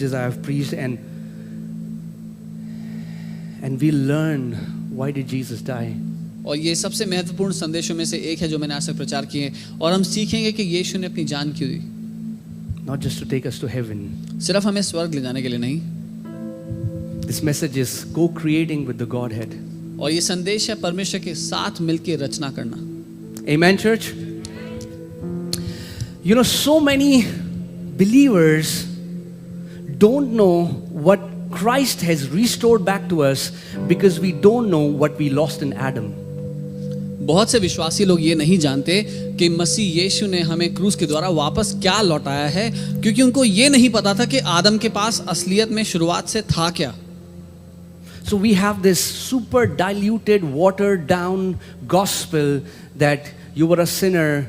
messages I have preached, and we learn why did Jesus die. और ये सबसे महत्वपूर्ण संदेशों में से एक है जो मैंने आज तक प्रचार किए, और हम सीखेंगे कि यीशु ने अपनी जान क्यों दी। Not just to take us to heaven. सिर्फ हमें स्वर्ग ले जाने के लिए नहीं। This message is co-creating with the Godhead. और ये संदेश है परमेश्वर के साथ मिलकर रचना करना। Amen, church? You know, so many believers don't know what Christ has restored back to us because we don't know what we lost in Adam. बहुत से विश्वासी लोग ये नहीं जानते कि मसीह यीशु ने हमें क्रूस के द्वारा वापस क्या लौटाया है, क्योंकि उनको ये नहीं पता था कि आदम के पास असलियत में शुरुआत से था क्या। So we have this super diluted, watered down gospel that you were a sinner,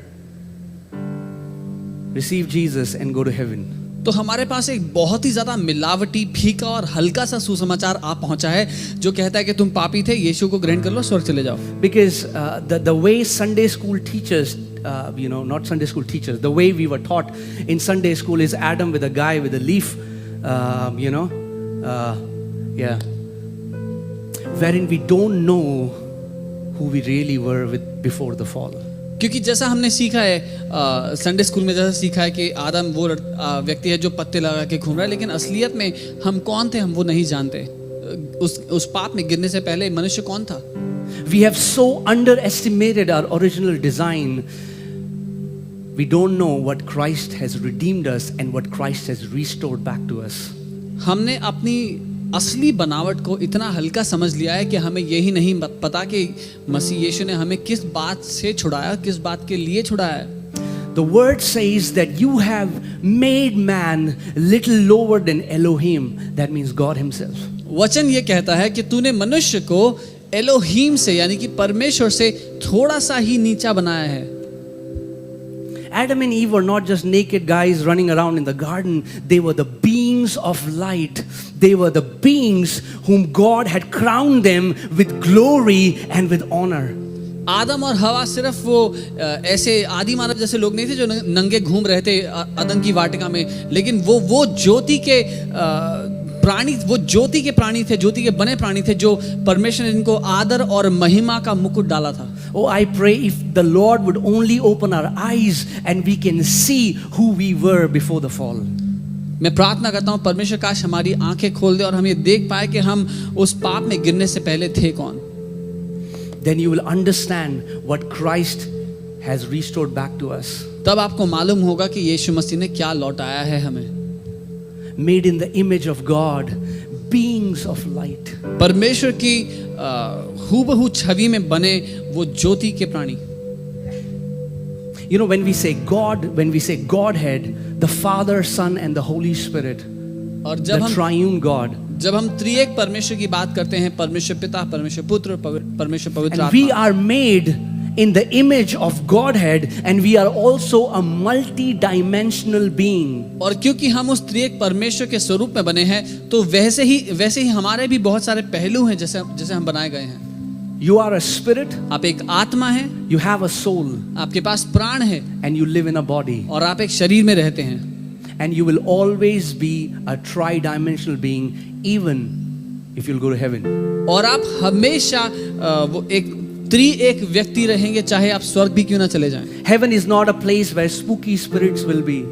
receive Jesus and go to heaven. तो हमारे पास एक बहुत ही ज्यादा मिलावटी, फीका और हल्का सा सुसमाचार आप पहुंचा है जो कहता है कि तुम पापी थे, यीशु को ग्रहण कर लो, स्वर्ग चले जाओ। Because the way Sunday school teachers, not Sunday school teachers, the way we were taught in Sunday school is Adam with a guy with a leaf, wherein we don't know who we really were before the fall. क्योंकि जैसा हमने सीखा है Sunday school में, जैसा सीखा है कि आदम वो व्यक्ति है जो पत्ते लगा के घूम रहा है, लेकिन असलियत में हम कौन थे हम वो नहीं जानते। उस पाप में गिरने से पहले मनुष्य कौन था। We have so underestimated our original design. We don't know what Christ has redeemed us and what Christ has restored back to us. हमने अपनी असली बनावट को इतना हल्का समझ लिया है कि हमें यही नहीं पता कि मसीह यीशु ने हमें किस बात से छुड़ाया, किस बात के लिए छुड़ाया। The word says that you have made man little lower than Elohim. That means God himself. वचन ये कहता है कि तूने मनुष्य को एलोहीम से यानी कि परमेश्वर से थोड़ा सा ही नीचा बनाया है। Adam and Eve were not just naked guys running around in the garden. They were the beings of light. They were the beings whom God had crowned them with glory and with honor. आदम और हवा सिर्फ वो ऐसे आदि मानव जैसे लोग नहीं थे जो नंगे घूम रहे थे अदन की वाटिका में, लेकिन वो ज्योति के प्राणी, वो ज्योति के प्राणी थे, ज्योति के बने प्राणी थे जो परमेश्वर ने इनको आदर और महिमा का मुकुट डाला था। Oh, I pray if the Lord would only open our eyes and we can see who we were before the fall. मैं प्रार्थना करता हूँ परमेश्वर काश हमारी आंखें खोल दे और हम ये देख पाए कि हम उस पाप में गिरने से पहले थे कौन। Then you will understand what Christ has restored back to us. तब आपको मालूम होगा कि यीशु मसीह ने क्या लौटाया है हमें। Made in the image of God, beings of light. परमेश्वर की हूबहू छवि में बने वो ज्योति के प्राणी। You know, when we say God, when we say Godhead, the Father, Son and the Holy Spirit, और the triune God. जब हम त्रिएक परमेश्वर की बात करते हैं, परमेश्वर पिता, परमेश्वर पुत्र, परमेश्वर पवित्र आत्मा, and we are made in the image of Godhead and we are also a multi-dimensional being. और क्योंकि हम उस त्रिएक परमेश्वर के स्वरूप में बने हैं तो वैसे ही हमारे भी बहुत सारे पहलू हैं जैसे हम बनाए गए हैं। You are a spirit. आप एक आत्मा है। You have a soul. आपके पास प्राण है। And you live in a body. और आप एक शरीर में रहते हैं। And you will always be a tri-dimensional being even if you'll go to heaven. और आप हमेशा वो एक व्यक्ति रहेंगे चाहे आप स्वर्ग भी क्यों ना चले जाएं। Heaven is not a place where spooky spirits will be.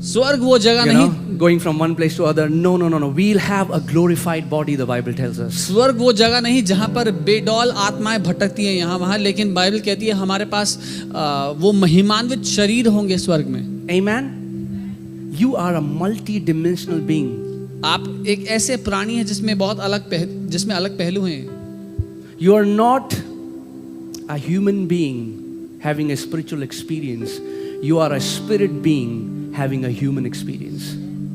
स्वर्ग वो जगह नहीं, going from one place to other. No. We'll have a glorified body, the Bible tells us. स्वर्ग वो जगह नहीं जहां पर बेडौल आत्माएं भटकती हैं यहाँ वहां, लेकिन बाइबल कहती है हमारे पास वो महिमान्वित शरीर होंगे स्वर्ग में। Amen. You are a multi-dimensional being. आप एक ऐसे प्राणी हैं जिसमें अलग पहलू हैं। You are not a human being having a spiritual experience. You are a spirit being having a human experience.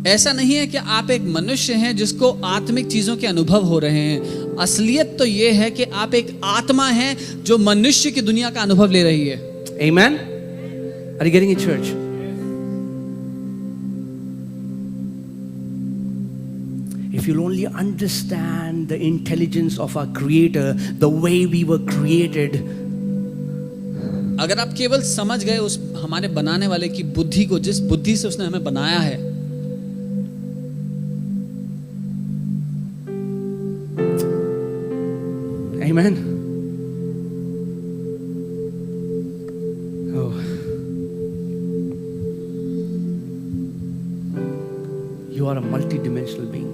ऐसा नहीं है कि आप एक मनुष्य हैं जिसको आत्मिक चीजों के अनुभव हो रहे हैं। असलियत तो ये है कि आप एक आत्मा हैं जो मनुष्य की दुनिया का अनुभव ले रही है। Amen. Are you getting it, church? If you'll only understand the intelligence of our Creator, the way we were created. अगर आप केवल समझ गए उस हमारे बनाने वाले की बुद्धि को, जिस बुद्धि से उसने हमें बनाया है, Amen. Oh. You are a multi-dimensional being.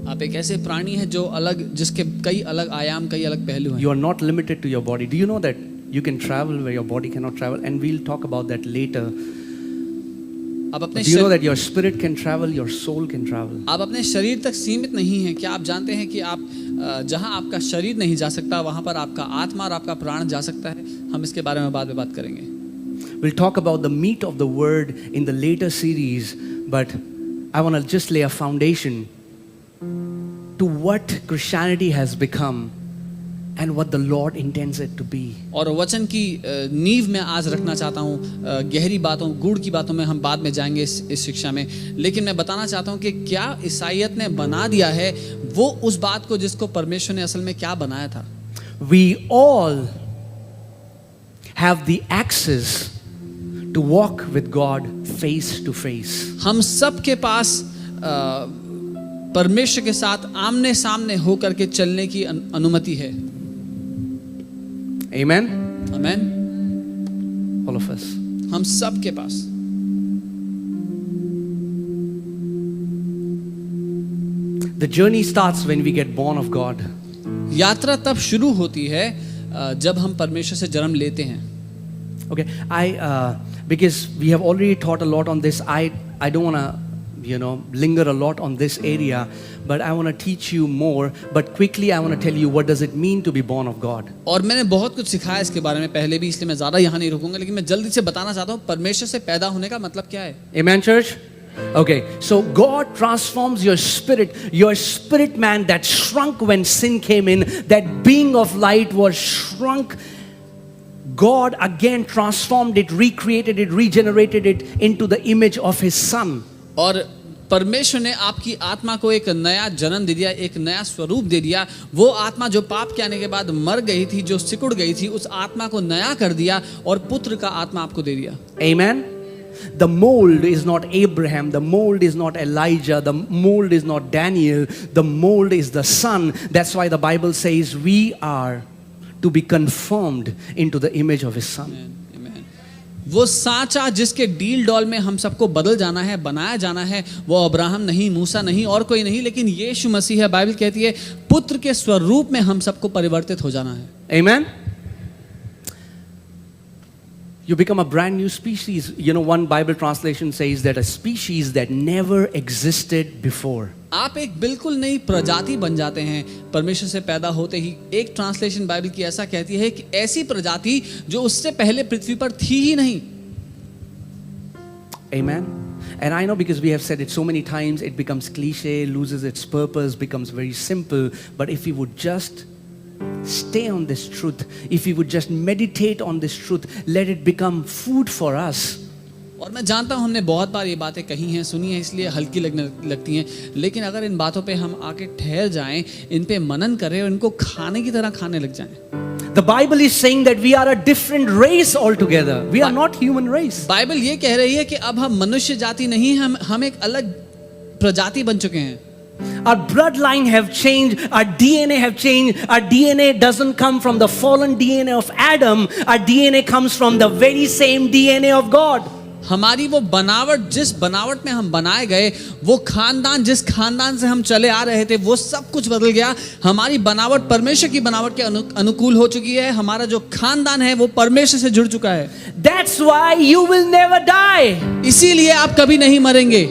आप एक ऐसे प्राणी हैं जो अलग, जिसके कई अलग आयाम, कई अलग पहलू हैं. You are not limited to your body. Do you know that you can travel where your body cannot travel? And we'll talk about that later. आप अपने Do you know that your spirit can travel, your soul can travel? आप अपने शरीर तक सीमित नहीं हैं. क्या आप जानते हैं कि आप जहां आपका शरीर नहीं जा सकता, वहां पर आपका आत्मा और आपका प्राण जा सकता है. हम इसके बारे में बाद में बात करेंगे. We'll talk about the meat of the word in the later series, but I want to just lay a foundation to what Christianity has become and what the Lord intends it to be. और वचन की नींव में आज रखना चाहता हूँ. गहरी बातों, गूढ़ की बातों में हम बाद में जाएंगे इस शिक्षा में. लेकिन मैं बताना चाहता हूँ कि क्या ईसाइयत ने बना दिया है वो उस बात को जिसको परमेश्वर ने असल में क्या बनाया था. We all have the access to walk with God face to face. हम सब के पास परमेश्वर के साथ आमने सामने होकर के चलने की अनुमति है. Amen? Amen. All of us. हम सब के पास. The journey starts when we get born of God. यात्रा तब शुरू होती है जब हम परमेश्वर से जन्म लेते हैं. Okay, because we have already taught a lot on this, I don't want to, linger a lot on this area, but I want to teach you more. But quickly, I want to tell you what does it mean to be born of God. और मैंने बहुत कुछ सिखाया इसके बारे में पहले भी, इसलिए मैं ज़्यादा यहाँ नहीं रुकूंगा, लेकिन मैं जल्दी से बताना चाहता हूँ परमेश्वर से पैदा होने का मतलब क्या है. Amen, church? Okay, so God transforms your spirit man that shrunk when sin came in, that being of light was shrunk. God again transformed it, recreated it, regenerated it into the image of His Son. और परमेश्वर ने आपकी आत्मा को एक नया जन्म दे दिया, एक नया स्वरूप दे दिया. वो आत्मा जो पाप के आने के बाद मर गई थी, जो सिकुड़ गई थी, उस आत्मा को नया कर दिया और पुत्र का आत्मा आपको दे दिया. Amen. The mold is not Abraham, the mold is not Elijah, the mold is not Daniel, the mold is the Son. That's why the Bible says we are to be conformed into the image of His Son. Amen. वो सांचा जिसके deal doll में हम सबको बदल जाना है, बनाया जाना है, वो अब्राहम नहीं, मूसा नहीं, और कोई नहीं, लेकिन यीशु मसीह है. बाइबल कहती है पुत्र के स्वरूप में हम सबको परिवर्तित हो जाना है. Amen. You become a brand new species. One Bible translation says that a species that never existed before. आप एक बिल्कुल नई प्रजाति बन जाते हैं परमेश्वर से पैदा होते ही. एक ट्रांसलेशन बाइबल की ऐसा कहती है कि ऐसी प्रजाति जो उससे पहले पृथ्वी पर थी ही नहीं. Amen. And I know because we have said it so many times, it becomes cliche, loses its purpose, becomes very simple. But if we would just stay on this truth, if we would just meditate on this truth, let it become food for us. और मैं जानता हूँ हमने बहुत बार ये बातें कही हैं, सुनी हैं, इसलिए हल्की लगने लगती हैं, लेकिन अगर इन बातों पे हम आके ठहर जाएं, इन पे मनन करें और इनको खाने की तरह खाने लग जाएं. The Bible is saying that we are a different race altogether. We are not human race. Bible ये कह रही है कि अब हम मनुष्य जाति नहीं, हम एक अलग प्रजाति बन चुके हैं. Our bloodline have changed, our DNA have changed. Our DNA doesn't come from the fallen DNA of Adam. Our DNA comes from the very same DNA of God. हमारी वो बनावट, जिस बनावट में हम बनाए गए, वो खानदान, जिस खानदान से हम चले आ रहे थे, वो सब कुछ बदल गया. हमारी बनावट परमेश्वर की बनावट के अनुकूल हो चुकी है. हमारा जो खानदान है वो परमेश्वर से जुड़ चुका है. That's why you will never die. इसीलिए आप कभी नहीं मरेंगे.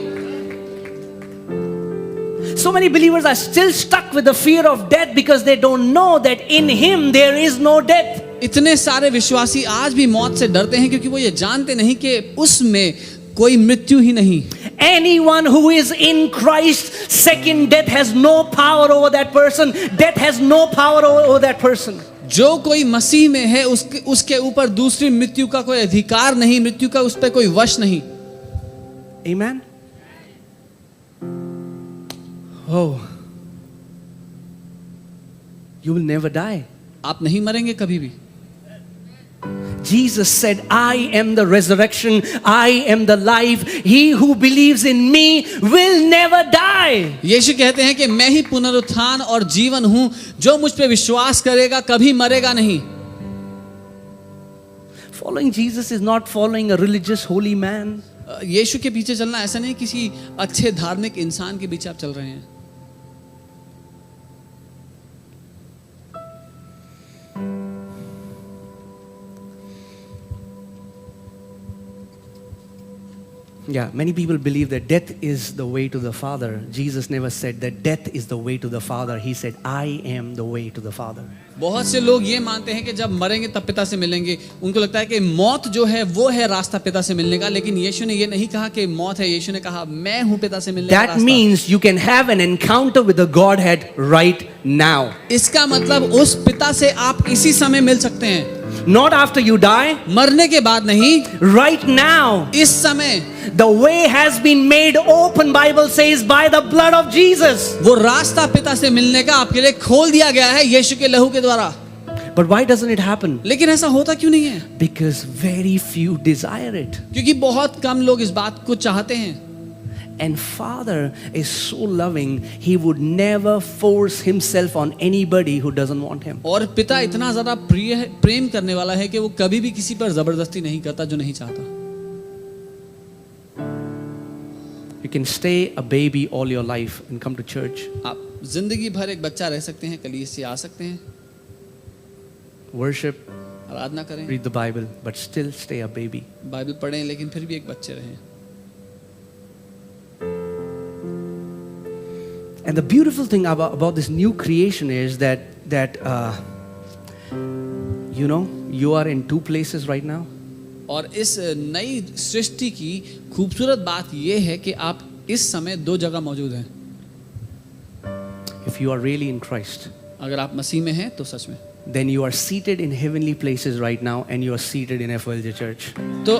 So many believers are still stuck with the fear of death because they don't know that in Him there is no death. इतने सारे विश्वासी आज भी मौत से डरते हैं क्योंकि वो ये जानते नहीं कि उसमें कोई मृत्यु ही नहीं. Anyone who is in Christ, second death has no power over that person. Death has no power over that person. जो कोई मसीह में है उसके ऊपर दूसरी मृत्यु का कोई अधिकार नहीं, मृत्यु का उस पर कोई वश नहीं. Amen. Oh, you will never die. आप नहीं मरेंगे कभी भी. Jesus said, I am the resurrection, I am the life. He who believes in me will never die. यीशु कहते हैं कि मैं ही पुनरुत्थान और जीवन हूं, जो मुझ पे विश्वास करेगा कभी मरेगा नहीं। Following Jesus is not following a religious holy man. यीशु के पीछे चलना ऐसा नहीं किसी अच्छे धार्मिक इंसान के पीछे आप चल रहे हैं। Yeah, many people believe that death is the way to the Father. Jesus never said that death is the way to the Father. He said, I am the way to the Father. बहुत से लोग ये मानते हैं कि जब मरेंगे तब पिता से मिलेंगे। उनको लगता है कि मौत जो है वो है रास्ता पिता से मिलने का, लेकिन यीशु ने ये नहीं कहा कि मौत है। यीशु ने कहा मैं हूँ पिता से मिलने का That रास्ता। means you can have an encounter with the Godhead right now. इसका मतलब उस पिता से आप इसी समय मिल सकते हैं, Not after you die, मरने के बाद नहीं, right now. इस समय। The way has been made open, Bible says, by the blood of Jesus. वो रास्ता पिता से मिलने का आपके लिए खोल दिया गया है यीशु के लहू के द्वारा। But why doesn't it happen? लेकिन ऐसा होता क्यों नहीं है? Because very few desire it. क्योंकि बहुत कम लोग इस बात को चाहते हैं। And Father is so loving, He would never force Himself on anybody who doesn't want Him. और पिता इतना ज्यादा प्रेम करने वाला है कि वो कभी भी किसी पर जबरदस्ती नहीं करता जो नहीं चाहता। You can stay a baby all your life and come to church, आप जिंदगी भर एक बच्चा रह सकते हैं, कलीसिया से आ सकते हैं, worship, आराधना करें, read the Bible, but still stay a baby. Bible पढ़ें, लेकिन फिर भी एक बच्चे रहें। And the beautiful thing about this new creation is that you know, you are in two places right now. और इस नई सृष्टि की खूबसूरत बात यह है कि आप इस समय दो जगह मौजूद हैं। If you are really in Christ, अगर आप मसीह में हैं तो सच में, then you are seated in heavenly places right now, and you are seated in FOLJ Church. तो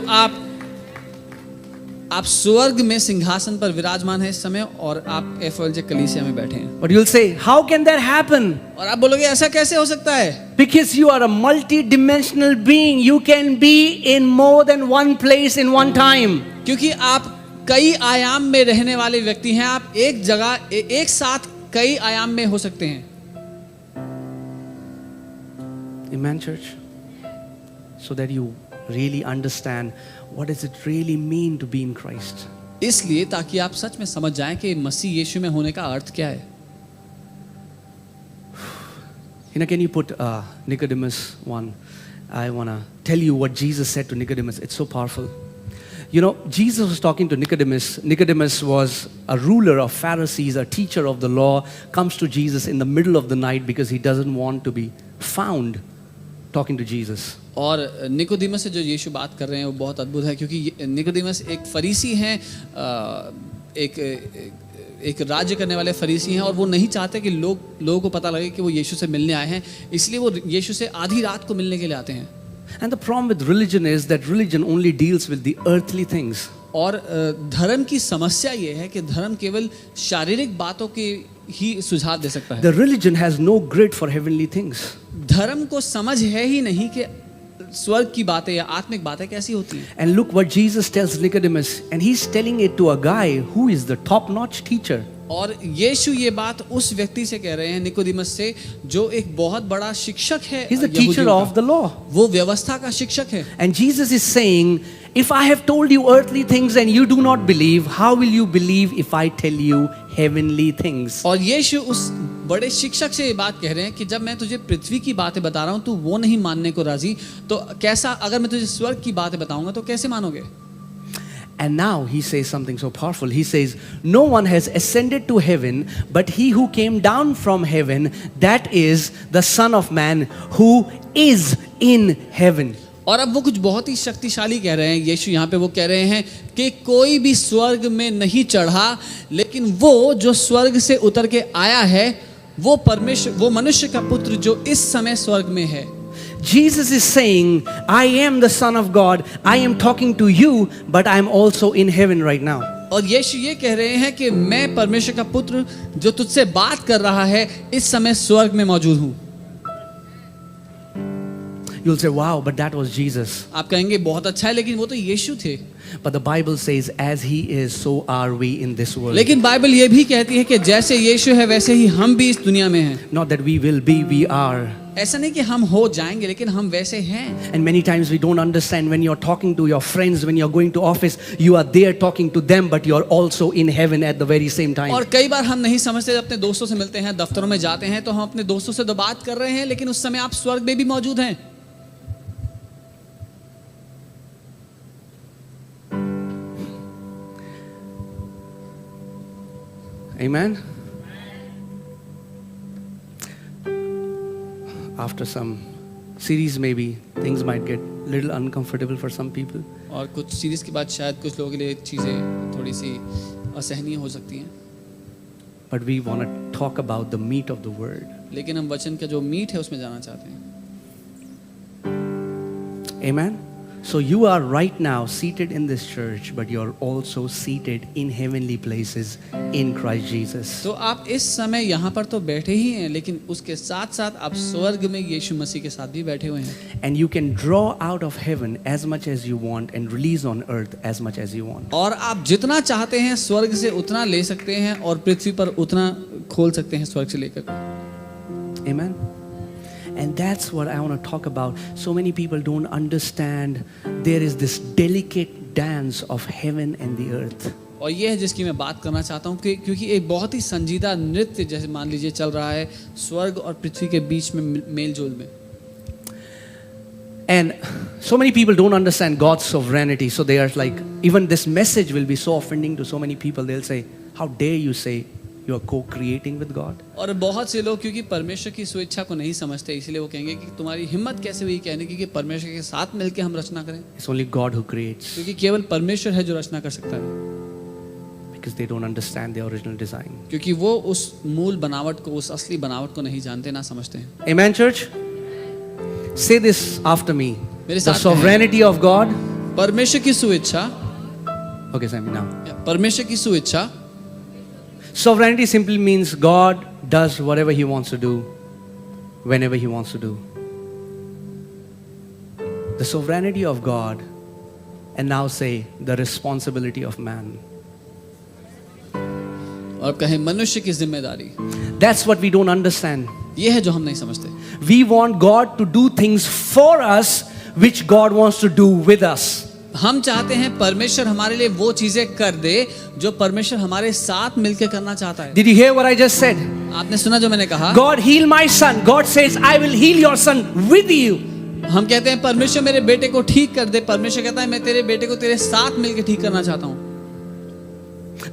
आप स्वर्ग में सिंहासन पर विराजमान हैं इस समय, और आप FOLJ कलीसिया में बैठे हैं। But you'll say, how can that happen? और आप बोलोगे ऐसा कैसे हो सकता है? Because you are a multi-dimensional being. You can be in more than one place in one time. क्योंकि आप कई आयाम में रहने वाले व्यक्ति हैं। आप एक जगह एक साथ कई आयाम में हो सकते हैं। Amen, church? So that you really understand what does it really mean to be in Christ. इसलिए ताकि आप सच में समझ जाएं कि मसीह यीशु में होने का अर्थ क्या है। You know, can you put Nicodemus 1? I want to tell you what Jesus said to Nicodemus. It's so powerful. You know, Jesus was talking to Nicodemus. Nicodemus was a ruler of Pharisees, a teacher of the law, comes to Jesus in the middle of the night because he doesn't want to be found talking to Jesus. और Nicodemus से जो यीशु बात कर रहे हैं वो बहुत अद्भुत है, क्योंकि निकोदेमस एक फरीसी हैं, एक राज्य करने वाले फरीसी हैं, और वो नहीं चाहते कि लोगों को पता लगे कि वो यीशु से मिलने आए हैं, इसलिए वो यीशु से आधी रात को मिलने के लिए आते हैं। And the problem with religion is that religion only deals with the earthly things. और धर्म की समस्या ये है कि धर्म केवल शारीरिक बातों के ही सुझाव दे सकता है। The religion has no grid for heavenly things. धर्म को समझ है ही नहीं कि स्वर्ग की बातें या आत्मिक बातें कैसी होती हैं। And look what Jesus tells Nicodemus, and he's telling it to a guy who is the top-notch teacher. और यीशु ये बात उस व्यक्ति से कह रहे हैं, निकोदेमस से, जो एक बहुत बड़ा शिक्षक है। He's the teacher of the law. वो व्यवस्था का शिक्षक है। And Jesus is saying, if I have told you earthly things and you do not believe, how will you believe if I tell you heavenly things? और यीशु उस बड़े शिक्षक से ये बात कह रहे हैं कि जब मैं तुझे पृथ्वी की बातें बता रहा हूँ तो वो नहीं मानने को राजी, तो कैसा अगर मैं तुझे स्वर्ग की बातें बताऊंगा तो कैसे मानोगे? And now he says something so powerful. He says, no one has ascended to heaven, but he who came down from heaven, that is the Son of Man who is in heaven. और अब वो कुछ बहुत ही शक्तिशाली कह रहे हैं यीशु यहाँ पे। वो कह रहे हैं कि कोई भी स्वर्ग में नहीं चढ़ा, लेकिन वो जो स्वर्ग से उतर के आया है वो परमेश्वर, वो मनुष्य का पुत्र जो इस समय स्वर्ग में है। Jesus is saying, I am the Son of God. I am talking to you, but I am also in heaven right now. और यीशु ये कह रहे हैं कि मैं परमेश्वर का पुत्र जो तुझसे बात कर रहा है इस समय स्वर्ग में मौजूद हूँ। You'll say, wow, but that was Jesus. आप कहेंगे बहुत अच्छा है, लेकिन वो तो यीशु थे। But the Bible says, as he is, so are we in this world. लेकिन बाइबल ये भी कहती है कि जैसे यीशु है वैसे ही हम भी इस दुनिया में हैं। Not that we will be, we are. ऐसा नहीं कि हम हो जाएंगे, लेकिन हम वैसे हैं। And many times we don't understand when you're talking to your friends, when you're going to office, you are there talking to them, but you're also in heaven at the very same time. और कई बार हम नहीं समझते, जब अपने दोस्तों से मिलते हैं, दफ्तरों में जाते हैं, तो हम अपने दोस्तों से तो बात कर रहे हैं, लेकिन उस समय आप स्वर्ग में भी मौजूद हैं। Amen. After some series, maybe things might get a little uncomfortable for some people. और कुछ सीरीज के बाद शायद कुछ लोगों के लिए चीज़ें थोड़ी सी असहनीय हो सकती हैं, But we want to talk about the meat of the word. लेकिन हम वचन का जो मीट है उसमें जाना चाहते हैं। Amen. So you are right now seated in this church, but you're also seated in heavenly places in Christ Jesus. तो आप इस समय यहाँ पर तो बैठे ही हैं, लेकिन उसके साथ साथ आप स्वर्ग में यीशु मसीह के साथ भी बैठे हुए हैं। And you can draw out of heaven as much as you want and release on earth as much as you want. और आप जितना चाहते हैं स्वर्ग से उतना ले सकते हैं और पृथ्वी पर उतना खोल सकते हैं स्वर्ग से लेकर। Amen. And that's what I want to talk about. So many people don't understand there is this delicate dance of heaven and the earth. और ये है जिसकी मैं बात करना चाहता हूँ कि क्योंकि एक बहुत ही संजीदा नृत्य जैसे मान लीजिए चल रहा है स्वर्ग और पृथ्वी के बीच में मेल जोल में। And so many people don't understand God's sovereignty. So they are like, even this message will be so offending to so many people. They'll say, how dare you say you are co-creating with God? और बहुत से लोग क्योंकि परमेश्वर की स्वेच्छा को नहीं समझते, इसलिए वो कहेंगे कि तुम्हारी हिम्मत कैसे हुई कहने की कि परमेश्वर के साथ मिलकर हम रचना करें। It's only God who creates. क्योंकि केवल परमेश्वर है जो रचना कर सकता है। Because they don't understand the original design. क्योंकि वो उस मूल बनावट को, उस असली बनावट को नहीं जानते, ना समझते हैं। Amen, church? Say this after me. मेरे The साथ sovereignty of God. परमेश्वर की स्वेच्छा। Okay, Sammy, now. परमेश्वर की स्वेच्छा। Sovereignty simply means God does whatever He wants to do, whenever He wants to do. The sovereignty of God, and now say the responsibility of man. और कहें मनुष्य की जिम्मेदारी। That's what we don't understand. ये है जो हम नहीं समझते। We want God to do things for us, which God wants to do with us. हम चाहते हैं परमेश्वर हमारे लिए वो चीजें कर दे जो परमेश्वर हमारे साथ मिलकर करना चाहता है। Did you hear what I just said? आपने सुना जो मैंने कहा? God heal my son. God says, I will heal your son with you. हम कहते हैं परमेश्वर मेरे बेटे को ठीक कर दे, परमेश्वर कहता है मैं तेरे बेटे को तेरे साथ मिलकर ठीक करना चाहता हूँ।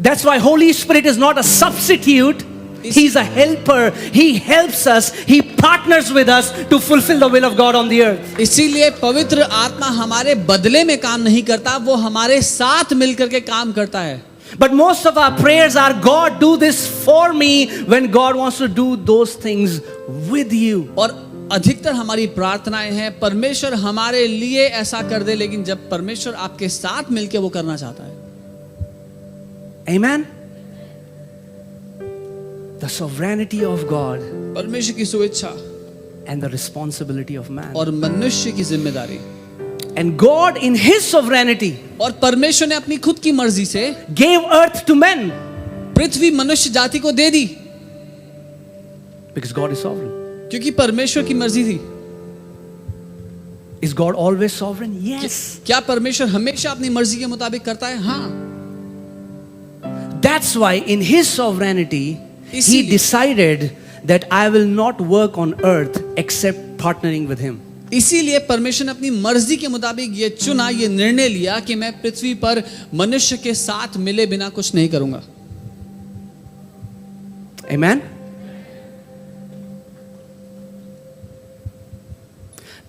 That's why Holy Spirit is not a substitute. He's a helper. He helps us. He partners with us to fulfill the will of God on the earth. इसीलिए पवित्र आत्मा हमारे बदले में काम नहीं करता, वो हमारे साथ मिलकर के काम करता है। But most of our prayers are, God, do this for me, when God wants to do those things with you. और अधिकतर हमारी प्रार्थनाएं हैं परमेश्वर हमारे लिए ऐसा कर दे, लेकिन जब परमेश्वर आपके साथ मिलकर वो करना चाहता है। Amen. The sovereignty of God परमेश्वर की स्वेच्छा and the responsibility of man. और मनुष्य की जिम्मेदारी। And God in His sovereignty और परमेश्वर ने अपनी खुद की मर्जी से gave earth to men. पृथ्वी मनुष्य जाति को दे दी, Because God is sovereign. क्योंकि परमेश्वर की मर्जी थी। Is God always sovereign? Yes. क्या परमेश्वर हमेशा अपनी मर्जी के मुताबिक करता है? हाँ। That's why in His sovereignty He इसीलिए- decided that I will not work on earth except partnering with Him. इसीलिए परमेश्वर ने अपनी मर्जी के मुताबिक ये चुना, ये निर्णय लिया कि मैं पृथ्वी पर मनुष्य के साथ मिले बिना कुछ नहीं करूंगा। Amen.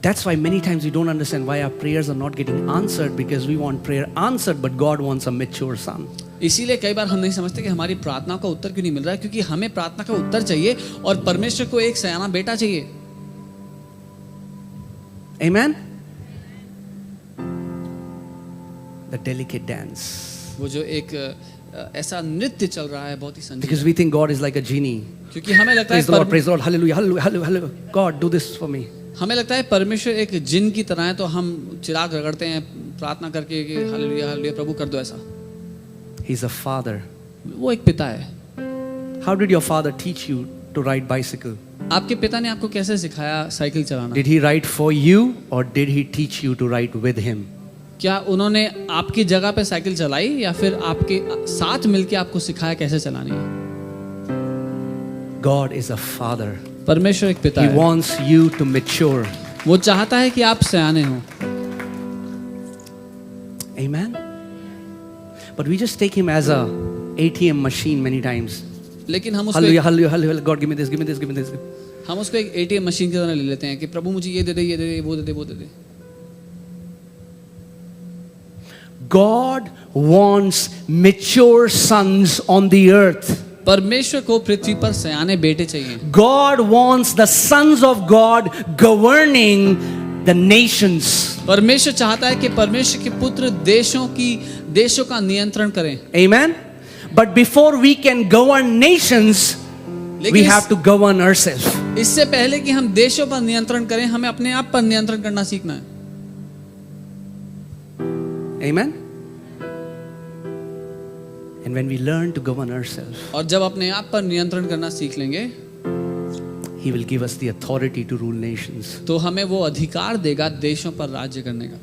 That's why many times we don't understand why our prayers are not getting answered, because we want prayer answered but God wants a mature son. इसीलिए कई बार हम नहीं समझते कि हमारी प्रार्थना का उत्तर क्यों नहीं मिल रहा है, क्योंकि हमें प्रार्थना का उत्तर चाहिए और परमेश्वर को एक सयाना बेटा चाहिए। Amen. The delicate dance. वो जो एक ऐसा नृत्य चल रहा है बहुत ही संजीदा, Because we think God is like a genie. क्योंकि हमें लगता Praise the Lord, है praise the Lord, hallelujah, hallelujah, hallelujah, hallelujah. God, do this for me. हमें लगता है परमेश्वर एक जिन की तरह है, तो हम चिराग रगड़ते हैं प्रार्थना करके कि हालेलुया हालेलुया प्रभु कर दो ऐसा। He's a father. वो एक पिता है। How did your father teach you to ride bicycle? आपके पिता ने आपको कैसे सिखाया साइकिल चलाना? Did he ride for you or did he teach you to ride with him? क्या उन्होंने आपकी जगह पे साइकिल चलाई या फिर आपके साथ मिलके आपको सिखाया कैसे चलानी है? God is a father. परमेश्वर एक पिता He है। wants you to mature. वो चाहता है कि आप सयाने हो। Amen. But we just take him as a ATM machine many times. लेकिन हम उसको Hallelujah, hallelujah, hallelujah. God, give me this, give me this, give me this. हम उसको एक ATM मशीन की तरह ले लेते हैं कि प्रभु मुझे ये दे दे, ये दे दे, वो दे दे, वो दे दे। God wants mature sons on the earth. परमेश्वर को पृथ्वी पर सयाने बेटे चाहिए। God wants the sons of God governing the nations. परमेश्वर चाहता है कि परमेश्वर के पुत्र देशों का नियंत्रण करें। Amen. But before we can govern nations, we लेकिन have to govern ourselves. इससे पहले कि हम देशों पर नियंत्रण करें, हमें अपने आप पर नियंत्रण करना सीखना है। Amen. And when we learn to govern ourselves, और जब अपने आप पर नियंत्रण करना सीख लेंगे, He will give us the authority to rule nations. तो हमें वो अधिकार देगा देशों पर राज्य करने का।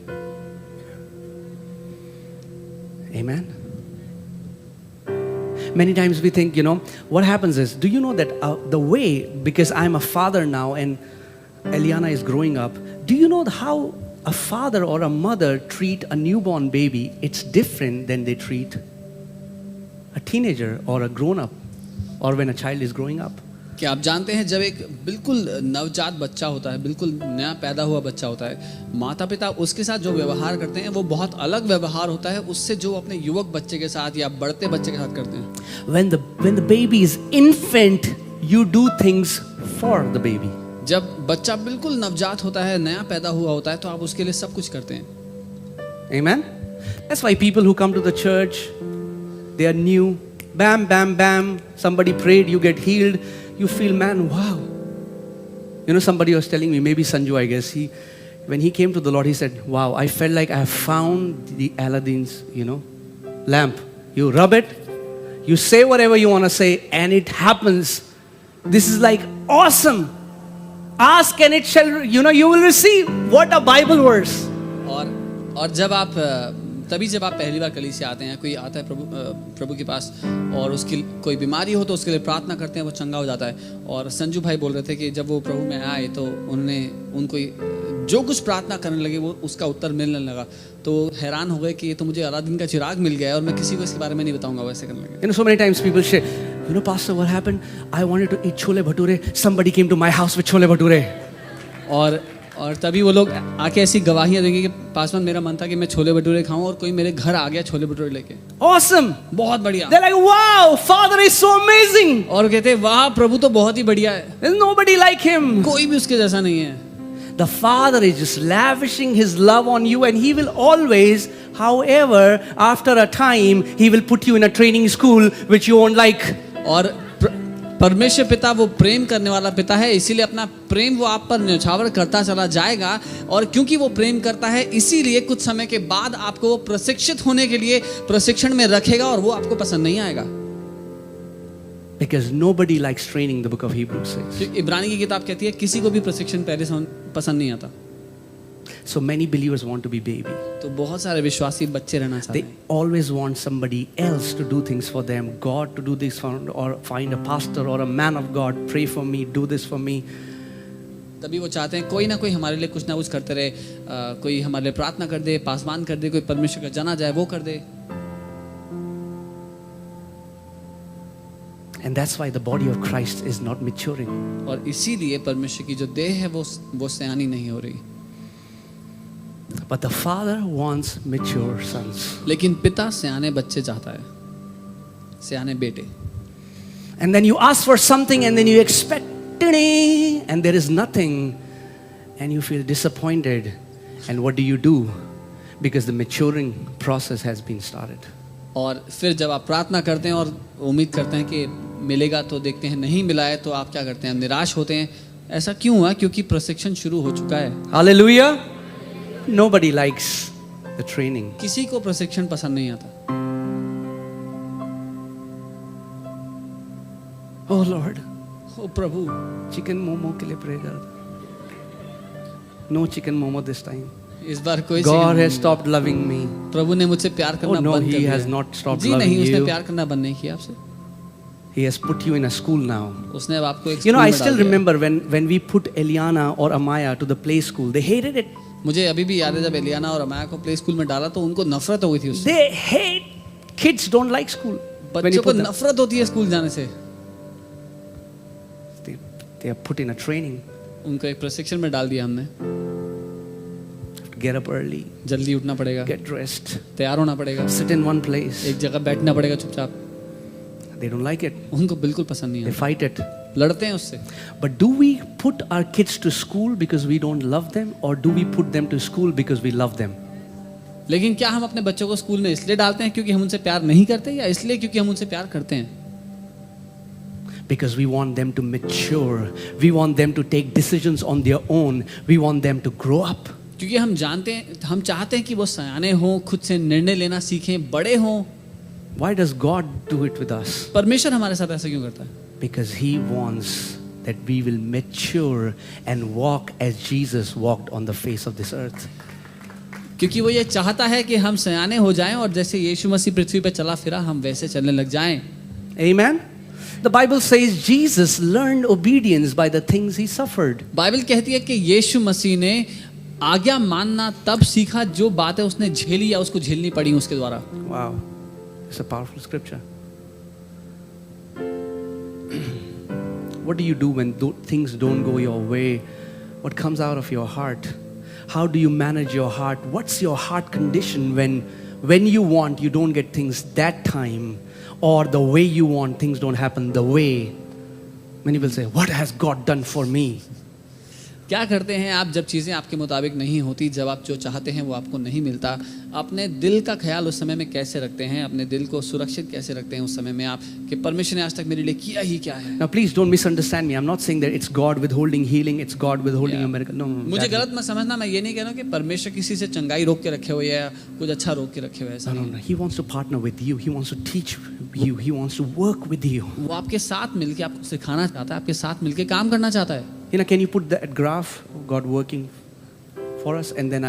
Amen. Many times we think, what happens is, do you know that the way, because I'm a father now and Eliana is growing up, do you know how a father or a mother treat a newborn baby? It's different than they treat a teenager or a grown-up or when a child is growing up. क्या आप जानते हैं जब एक बिल्कुल नवजात बच्चा होता है, बिल्कुल नया पैदा हुआ बच्चा होता है, माता पिता उसके साथ जो व्यवहार करते हैं वो बहुत अलग व्यवहार होता है उससे जो अपने युवक बच्चे के साथ या बढ़ते बच्चे के साथ करते हैं। When the baby is infant, you do things for the baby. जब बच्चा बिल्कुल नवजात होता है, नया पैदा हुआ होता है, तो आप उसके लिए सब कुछ करते हैं। Amen. That's why people who come to the church, they are new. Bam, bam, bam. Somebody prayed, you get healed. You feel, man, wow. Somebody was telling me, maybe Sanju, I guess, when he came to the Lord, he said, wow, I felt like I have found the Aladdin's, lamp. You rub it, you say whatever you want to say, and it happens. This is like awesome. Ask and it shall, you will receive. What a Bible verse. और जब आप तभी जब आप पहली बार कलीसिया आते हैं, कोई आता है प्रभु के पास और उसकी कोई बीमारी हो तो उसके लिए प्रार्थना करते हैं, वो चंगा हो जाता है। और संजू भाई बोल रहे थे कि जब वो प्रभु में आए तो उनको जो कुछ प्रार्थना करने लगे वो उसका उत्तर मिलने लगा, तो हैरान हो गए कि ये तो मुझे अलादीन का चिराग मिल गया है और मैं किसी को इसके बारे में नहीं बताऊंगा। वैसे करने लगे। So many times people say, Pastor, what happened? I wanted to eat chole bhature. Somebody came to my house with chole bhature. और तभी वो लोग आके ऐसी गवाहियां देंगे कि पासवान मेरा मन था कि मैं छोले भटूरे खाऊं और कोई मेरे घर आ गया छोले भटूरे लेके। Awesome. बहुत बढ़िया। They're like, wow, Father is so amazing. और कहते हैं वाह प्रभु तो बहुत ही बढ़िया है। There's nobody like him. कोई भी उसके जैसा नहीं है। The Father is just lavishing His love on you, and He will always, however, after a time, He will put you in a training school which you won't like. और परमेश्वर पिता वो प्रेम करने वाला पिता है, इसीलिए अपना प्रेम वो आप पर न्यौछावर करता चला जाएगा। और क्योंकि वो प्रेम करता है इसीलिए कुछ समय के बाद आपको वो प्रशिक्षित होने के लिए प्रशिक्षण में रखेगा और वो आपको पसंद नहीं आएगा। Because nobody likes training, the book of Hebrews says. इब्रानी की किताब कहती है किसी को भी प्रशिक्षण पहले पसंद नहीं आता। So many believers want to be baby. तो बहुत सारे विश्वासी बच्चे रहना चाहते They हैं। always want somebody else to do things for them. God to do this for, or find a pastor or a man of God, pray for me, do this for me. तभी वो चाहते हैं कोई ना कोई हमारे लिए कुछ ना कुछ करते रहे, कोई हमारे लिए प्रार्थना कर दे, पासवान कर दे, कोई परमेश्वर का जाना जाए वो कर दे। And that's why the body of Christ is not maturing. और इसीलिए परमेश्वर की जो देह है वो सयानी नहीं हो रही। But the Father wants mature sons. लेकिन पिता सयाने बच्चे चाहता है, सयाने बेटे। And then you ask for something and then you expect it and there is nothing and you feel disappointed. And what do? Because the maturing process has been started. और फिर जब आप प्रार्थना करते हैं और उम्मीद करते हैं कि मिलेगा तो देखते हैं नहीं मिला है तो आप क्या करते हैं? निराश होते हैं। ऐसा क्यों हुआ? क्योंकि प्रशिक्षण शुरू हो चुका है। Hallelujah. Nobody likes the training. किसी को प्रशिक्षण पसंद नहीं आता। Oh Lord, ओ प्रभु, chicken momo के लिए pray कर। No chicken momo this time. इस बार कोई God chicken- has stopped loving me. प्रभु ने मुझसे प्यार करना Oh no, बंद कर He दिया। has not stopped ji loving नहीं, उसने you. प्यार करना बंद नहीं किया आपसे। He has put you in a school now. उसने अब आपको एक You know, स्कूल I में still डाल दिया। remember when we put Eliana or Amaya to the play school, they hated it. मुझे अभी भी याद है जब एलियाना और अमाया को प्ले स्कूल में डाला तो उनको नफरत हो गई थी उससे। They hate, kids don't like school. When you बच्चों को put them, नफरत होती है स्कूल जाने से। they are put in a training. उनको एक प्रशिक्षण में डाल दिया हमने। Get up early, जल्दी उठना पड़ेगा, get dressed, तैयार होना पड़ेगा, sit in one place. एक जगह बैठना पड़ेगा चुपचाप। They don't like it. उनको बिल्कुल पसंद नहीं They आता, fight it. लड़ते हैं उससे। But do we put our kids to school because we don't love them, or do we put them to school because we love them? लेकिन क्या हम अपने बच्चों को स्कूल में इसलिए डालते हैं क्योंकि हम उनसे प्यार नहीं करते, या इसलिए क्योंकि हम उनसे प्यार करते हैं? Because we want them to mature. We want them to take decisions on their own. We want them to grow up. क्योंकि हम जानते हैं, हम चाहते हैं कि वो सयाने हों, खुद से निर्णय लेना सीखें, बड़े हों। Why does God do it with us? परमेश्वर हमारे साथ ऐसा क्यों करता है? Because He wants that we will mature and walk as Jesus walked on the face of this earth. क्योंकि वो ये चाहता है कि हम सयाने हो जाएं और जैसे यीशु मसीह पृथ्वी पर चला फिरा हम वैसे चलने लग जाएं। Amen? The Bible says Jesus learned obedience by the things He suffered. Bible कहती है कि यीशु मसीह ने आज्ञा मानना तब सीखा जो बातें उसने झेली या उसको झेलनी पड़ी उसके द्वारा। Wow. It's a powerful scripture. What do you do when things don't go your way? What comes out of your heart? How do you manage your heart? What's your heart condition when you want, you don't get things that time, or the way you want, things don't happen the way? Many will say, what has God done for me? क्या करते हैं आप जब चीज़ें आपके मुताबिक नहीं होती, जब आप जो चाहते हैं वो आपको नहीं मिलता? अपने दिल का ख्याल उस समय में कैसे रखते हैं? अपने दिल को सुरक्षित कैसे रखते हैं उस समय में आप कि परमेश्वर ने आज तक मेरे लिए किया ही क्या है? Now please don't misunderstand me. I'm not saying that it's God withholding healing, it's God withholding Yeah. a miracle. No. मुझे गलत मत समझना, मैं ये नहीं कह रहा हूँ कि परमेश्वर किसी से चंगाई रोक के रखे हुए या कुछ अच्छा रोक के रखे हुए, ऐसा No, नहीं। no. He wants to partner with you. He wants to teach you. He wants to work with you. वो आपके साथ मिलके आपको सिखाना चाहता है, आपके साथ मिलके काम करना चाहता है। You know, can you put that graph of God working for us, and then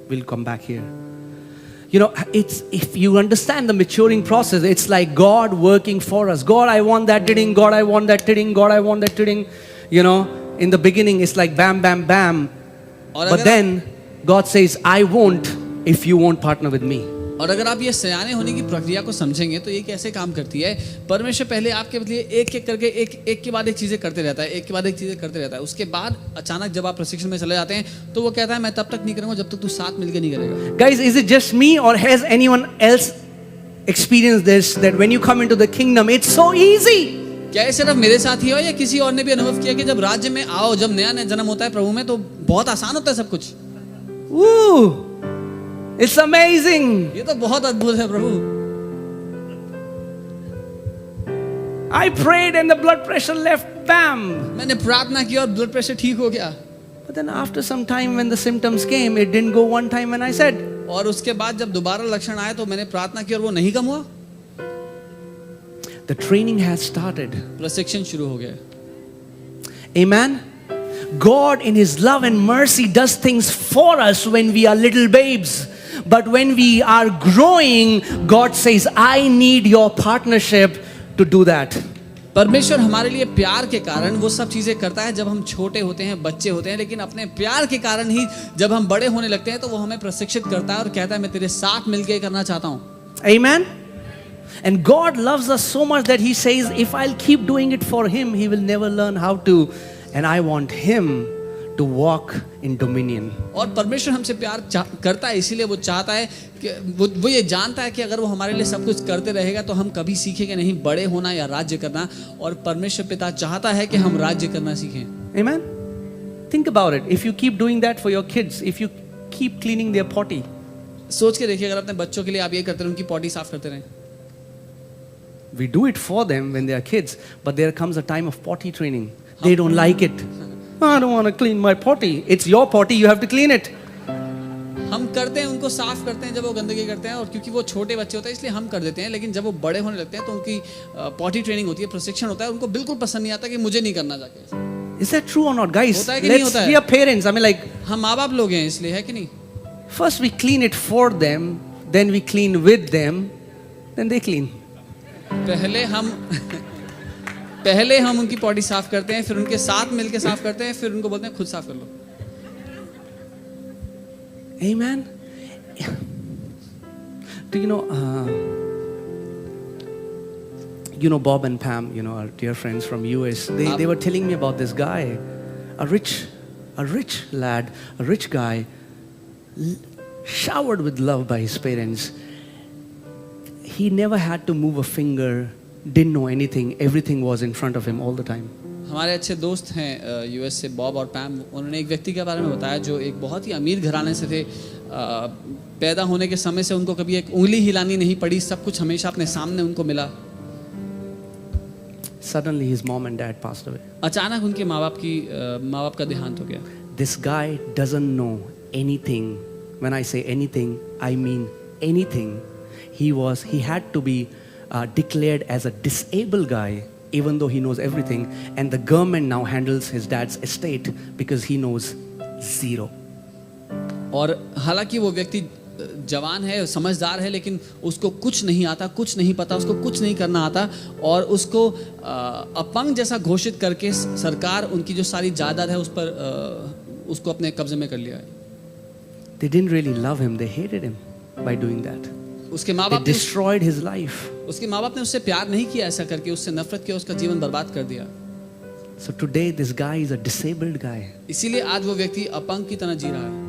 we'll come back here. You know, it's if you understand the maturing process, it's like God working for us. God, I want that thing. God, I want that thing. God, I want that thing. You know, in the beginning, it's like bam, bam, bam. और But अगर then God says, I won't if you won't partner with me. और अगर आप ये सयाने होने की प्रक्रिया को समझेंगे तो ये कैसे काम करती है? परमेश्वर पहले आपके लिए एक एक करके एक के बाद एक चीज़ें करते रहता है, एक के बाद एक चीज़ें करते रहता है। उसके बाद अचानक जब आप प्रशिक्षण में चले जाते हैं तो वो कहता है मैं तब तक नहीं करूँगा जब तक तू साथ मिलकर नहीं करेगा। Guys, is it just me or has anyone else experienced this, that when you come into the kingdom, it's so easy? क्या ये सिर्फ मेरे साथ ही हो या किसी और ने भी अनुभव किया कि जब राज्य में आओ, जब नया नया जन्म होता है प्रभु में तो बहुत आसान होता है सब कुछ? Woo! It's amazing. ये तो बहुत अद्भुत है प्रभु। I prayed and the blood pressure left, bam. मैंने प्रार्थना की और ब्लड प्रेशर ठीक हो गया। But then after some time when the symptoms came, it didn't go one time when I said. और उसके बाद जब दोबारा लक्षण आए तो मैंने प्रार्थना की और वो नहीं कम हुआ। The training has started. प्रशिक्षण शुरू हो गया। Amen. God in His love and mercy does things for us when we are little babes. But when we are growing, God says, I need your partnership to do that. परमेश्वर हमारे लिए प्यार के कारण वो सब चीजें करता है जब हम छोटे होते हैं, बच्चे होते हैं, लेकिन अपने प्यार के कारण ही जब हम बड़े होने लगते हैं तो वो हमें प्रशिक्षित करता है और कहता है मैं तेरे साथ मिलके करना चाहता हूँ। Amen. And God loves us so much that He says, if I'll keep doing it for Him, He will never learn how to. And I want Him to walk in dominion. और परमेश्वर हमसे प्यार करता है, इसीलिए वो चाहता है कि वो ये जानता है कि अगर वो हमारे लिए सब कुछ करते रहेगा तो हम कभी सीखेंगे नहीं बड़े होना या राज्य करना। और परमेश्वर पिता चाहता है कि हम राज्य करना सीखें। Amen. Think about it. If you keep doing that for your kids, if you keep cleaning their potty, सोच के देखिए, अगर अपने बच्चों के लिए आप ये करते रहे, उनकी पॉटी साफ करते रहें। we do it for them when they are kids, but there comes a time of potty training. They don't like it. I don't want to clean my potty. It's your potty, you have to clean it. हम करते हैं, उनको साफ करते हैं जब वो गंदगी करते हैं, और क्योंकि वो छोटे बच्चे होते हैं इसलिए हम कर देते हैं, लेकिन जब वो बड़े होने लगते हैं तो उनकी पॉटी ट्रेनिंग होती है, प्रशिक्षण होता है, उनको बिल्कुल पसंद नहीं आता कि मुझे नहीं करना जाके। Is that true or not, guys? होता है कि नहीं होता है? We are parents. I mean, like, हम माँ बाप लोग हैं इसलिए, है कि नहीं? first we clean it for them, then we clean with them, then they clean. पहले हम उनकी पॉटी साफ करते हैं, फिर उनके साथ मिलके साफ करते हैं, फिर उनको बोलते हैं खुद साफ कर लो। Amen. Do you know Bob and Pam, our dear friends from US. They were telling me about this guy, a rich lad, a rich guy, showered with love by his parents. He never had to move a finger, didn't know anything. Everything was in front of him all the time. हमारे अच्छे दोस्त हैं US से, Bob और पैम। उन्होंने एक व्यक्ति के बारे में बताया जो एक बहुत ही अमीर घराने से थे। पैदा होने के समय से उनको कभी एक उंगली हिलानी नहीं पड़ी, सब कुछ हमेशा अपने सामने उनको मिला। Suddenly his mom and dad passed away. अचानक उनके माँ बाप का देहांत हो गया। This guy doesn't know anything. When I say anything, I mean anything. He had to be declared as a disabled guy, even though he knows everything, and the government now handles his dad's estate because he knows zero. और हालांकि वो व्यक्ति जवान है, समझदार है, लेकिन उसको कुछ नहीं आता, कुछ नहीं पता, उसको कुछ नहीं करना आता, और उसको अपंग जैसा घोषित करके सरकार उनकी जो सारी जायदाद है उस पर उसको अपने कब्जे में कर लिया है। They didn't really love him, they hated him by doing that. उसके माँ They बाप destroyed his life. उसके माँ बाप ने उससे प्यार नहीं किया, ऐसा करके उससे नफरत किया, उसका जीवन बर्बाद कर दिया। So today this guy is a disabled guy. इसीलिए आज वो व्यक्ति अपंग की तरह जी रहा है।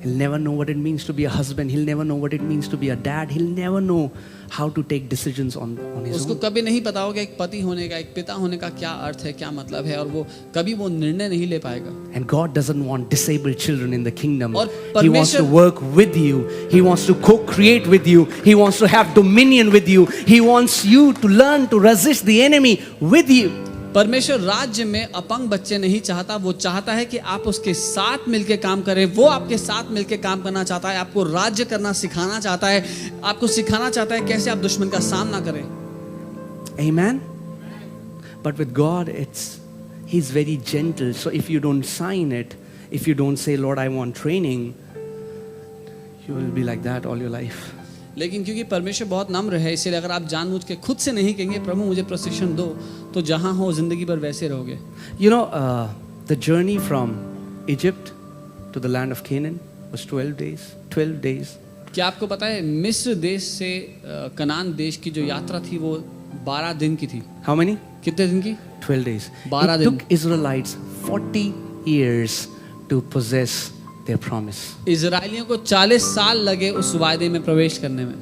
He'll never know what it means to be a husband. He'll never know what it means to be a dad. He'll never know how to take decisions on his उसको own. कभी नहीं पता होगा एक पति होने का, एक पिता होने का क्या अर्थ है, क्या मतलब है, और वो कभी वो निर्णय नहीं ले पाएगा। And God doesn't want disabled children in the kingdom. और He wants to परमेश्वर work with you. He wants to co-create with you. He wants to have dominion with you. He wants you to learn to resist the enemy with you. परमेश्वर राज्य में अपंग बच्चे नहीं चाहता, वो चाहता है कि आप उसके साथ मिलके काम करें। वो आपके साथ मिलके काम करना चाहता है, आपको राज्य करना सिखाना चाहता है, आपको सिखाना चाहता है कैसे आप दुश्मन का सामना करें। Amen. But with God, He's very gentle. So if you don't sign it, if you don't say, Lord, I want training, you will be like that all your life. लेकिन क्योंकि परमेश्वर बहुत नम्र है, इसलिए अगर आप जानबूझ के खुद से नहीं कहेंगे प्रभु मुझे प्रशिक्षण दो, तो जहां हो जिंदगी भर वैसे रहोगे। The journey from Egypt to the land of Canaan was 12 days. 12 days. क्या आपको पता है मिस्र देश से कनान देश की जो यात्रा थी वो 12 दिन की थी। How many? कितने दिन की? 12 days. 12 It दिन। took Israelites 40 years to possess their promise. इजराइलियों को 40 साल लगे उस वायदे में प्रवेश करने में।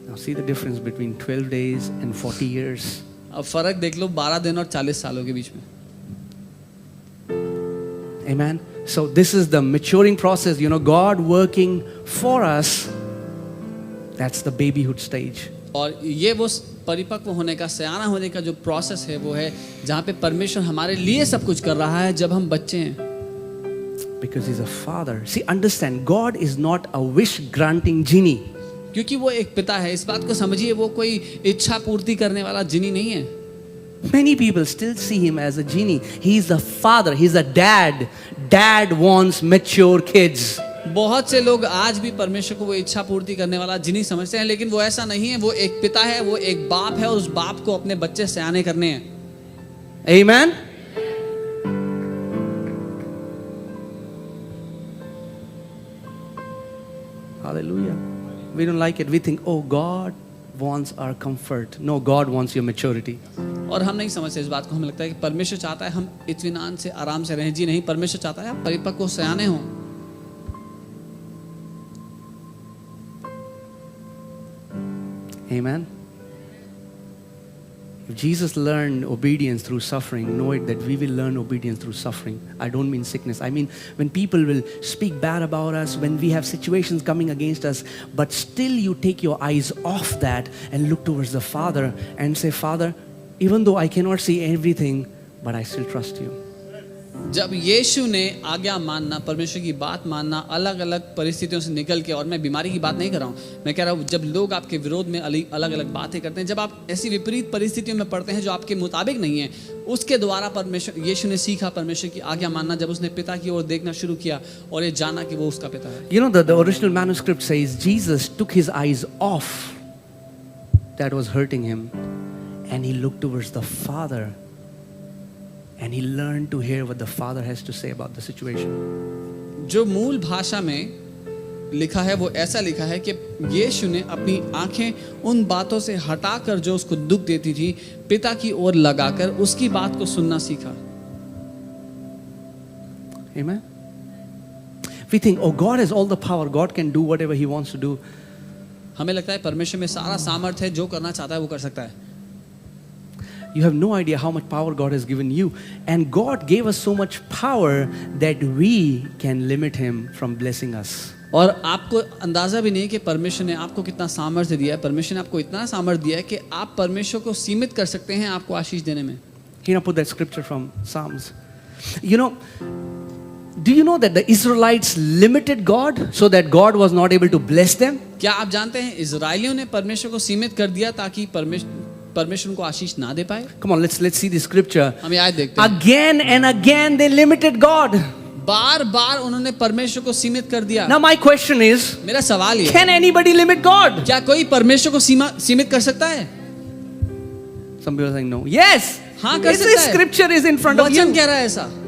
Now see the difference between 12 days and 40 years. अब फर्क देख लो 12 दिन और 40 सालों के बीच में। Amen. So this is the maturing process, God working for us. That's the babyhood stage. और ये वो परिपक्व होने का, सयाना होने का जो प्रोसेस है वो है जहाँ पे परमेश्वर हमारे लिए सब कुछ कर रहा है जब हम बच्चे हैं। Because He's a father. See, understand, God is not a wish granting genie. क्योंकि वो एक पिता है, इस बात को समझिए, वो कोई इच्छा पूर्ति करने वाला जिनी नहीं है। Many people still see Him as a genie. He's a father. He's a dad. Dad wants mature kids. बहुत से लोग आज भी परमेश्वर को वो इच्छा पूर्ति करने वाला जिनी समझते हैं, लेकिन वो ऐसा नहीं है। वो एक पिता है, वो एक बाप है, और उस बाप को अपने बच्चे सयाने करने हैं। Amen. Hallelujah. We don't like it. We think, oh, God wants our comfort. No, God wants your maturity. और हम नहीं समझते इस बात को। हमें लगता है कि परमेश्वर चाहता है हम इत्मीनान से, आराम से रहें। जी नहीं, परमेश्वर चाहता है आप परिपक्व सयाने हों। Amen. If Jesus learned obedience through suffering, know it that we will learn obedience through suffering. I don't mean sickness. I mean when people will speak bad about us, when we have situations coming against us, but still you take your eyes off that and look towards the Father and say, Father, even though I cannot see everything, but I still trust you. जब यीशु ने आज्ञा मानना, परमेश्वर की बात मानना, अलग अलग परिस्थितियों से निकल के, और मैं बीमारी की बात नहीं कर रहा हूँ, मैं कह रहा हूँ जब लोग आपके विरोध में अलग अलग बातें करते हैं, जब आप ऐसी विपरीत परिस्थितियों में पड़ते हैं जो आपके मुताबिक नहीं है, उसके द्वारा परमेश्वर, यीशु ने सीखा परमेश्वर की आज्ञा मानना, जब उसने पिता की ओर देखना शुरू किया और ये जाना कि वो उसका पिता है। You know, the original manuscript says Jesus took his eyes off that was hurting him and he looked towards the Father and he learned to hear what the Father has to say about the situation. जो मूल भाषा में लिखा है वो ऐसा लिखा है कि यीशु ने अपनी आंखें उन बातों से हटाकर जो उसको दुख देती थी, पिता की ओर लगाकर उसकी बात को सुनना सीखा। Amen. We think, oh, God has all the power. God can do whatever He wants to do. हमें लगता है परमेश्वर में सारा सामर्थ्य है, जो करना चाहता है वो कर सकता है। You have no idea how much power God has given you. And God gave us so much power that we can limit Him from blessing us. और आपको अंदाजा भी नहीं कि परमेश्वर ने आपको कितना सामर्थ्य दिया है। परमेश्वर ने आपको इतना सामर्थ्य दिया है कि आप परमेश्वर को सीमित कर सकते हैं आपको आशीष देने में। You know, put that scripture from Psalms. You know, do you know that the Israelites limited God so that God was not able to bless them? क्या आप जानते हैं इजराइलियों ने परमेश्वर को सीमित कर दिया ताकि परमेश्वर उनको आशीष ना दे पाए? Come on, let's see the scripture. हम आयत देखते हैं। Again and again they limited God. बार बार उन्होंने परमेश्वर को सीमित कर दिया। Now my question is, मेरा सवाल ये, can anybody limit God? क्या कोई परमेश्वर को सीमित कर सकता है? Some people are saying no. Yes. हाँ कर This सकता है। scripture is in front of वचन you. कह रहा है ऐसा।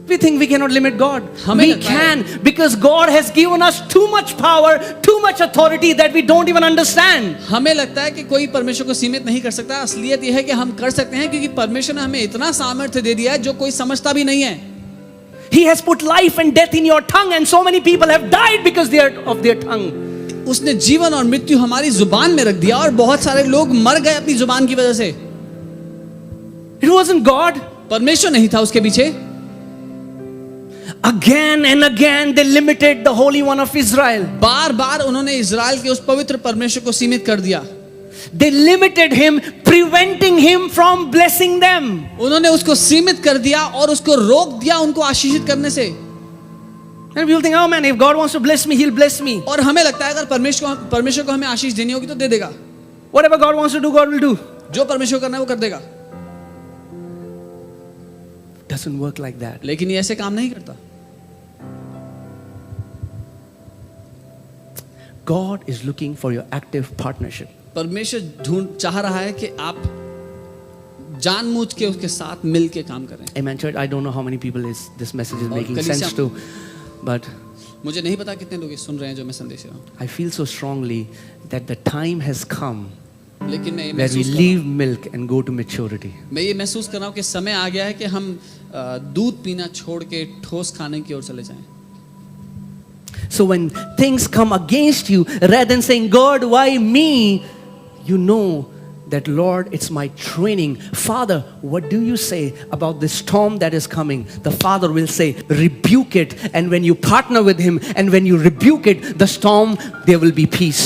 We think we cannot limit God. हमें We लगता है- can, because God has given us too much power, too much authority that we don't even understand. हमें लगता है कि कोई परमेश्वर को सीमित नहीं कर सकता। असलियत यह है कि हम कर सकते हैं क्योंकि परमेश्वर ने हमें इतना सामर्थ्य दे दिया है जो कोई समझता भी नहीं है। He has put life and death in your tongue, and so many people have died because of their tongue. उसने जीवन और मृत्यु हमारी जुबान में रख दिया और बहुत सारे लोग मर गए अपनी जुबान की वजह से। It wasn't God. परमेश्वर नहीं था उसके पीछे। Again and again they limited the Holy One of Israel. बार बार उन्होंने इजराइल के उस पवित्र परमेश्वर को सीमित कर दिया। They limited him, preventing him from blessing them. उन्होंने उसको सीमित कर दिया और उसको रोक दिया उनको आशीषित करने से। And people think, oh man, if God wants to bless me, He'll bless me. और हमें लगता है अगर परमेश्वर को हमें आशीष देनी होगी तो दे देगा। Whatever God wants to do, God will do. जो परमेश्वर करना है वो कर देगा। Doesn't work like that. लेकिन ये ऐसे काम नहीं करता। God is looking for your active partnership. परमेश्वर चाह रहा है कि आप जानबूझ के उसके साथ मिल के काम करें। Amen, church. I don't know how many people this message is और making कलीसिया- sense to, but मुझे नहीं पता कितने लोग ये सुन रहे हैं जो मैं संदेश दे रहा हूँ, I feel so strongly that the time has come लेकिन मैं ये that we महसूस कर रहा हूँ- leave milk and go to maturity. मैं ये महसूस कर रहा हूँ कि समय आ गया है कि हम दूध पीना छोड़ के ठोस खाने की ओर चले जाएं। So when things come against you, rather than saying, God, why me? You know that, Lord, it's my training. Father, what do you say about this storm that is coming? The Father will say, rebuke it. And when you partner with Him and when you rebuke it, the storm, there will be peace.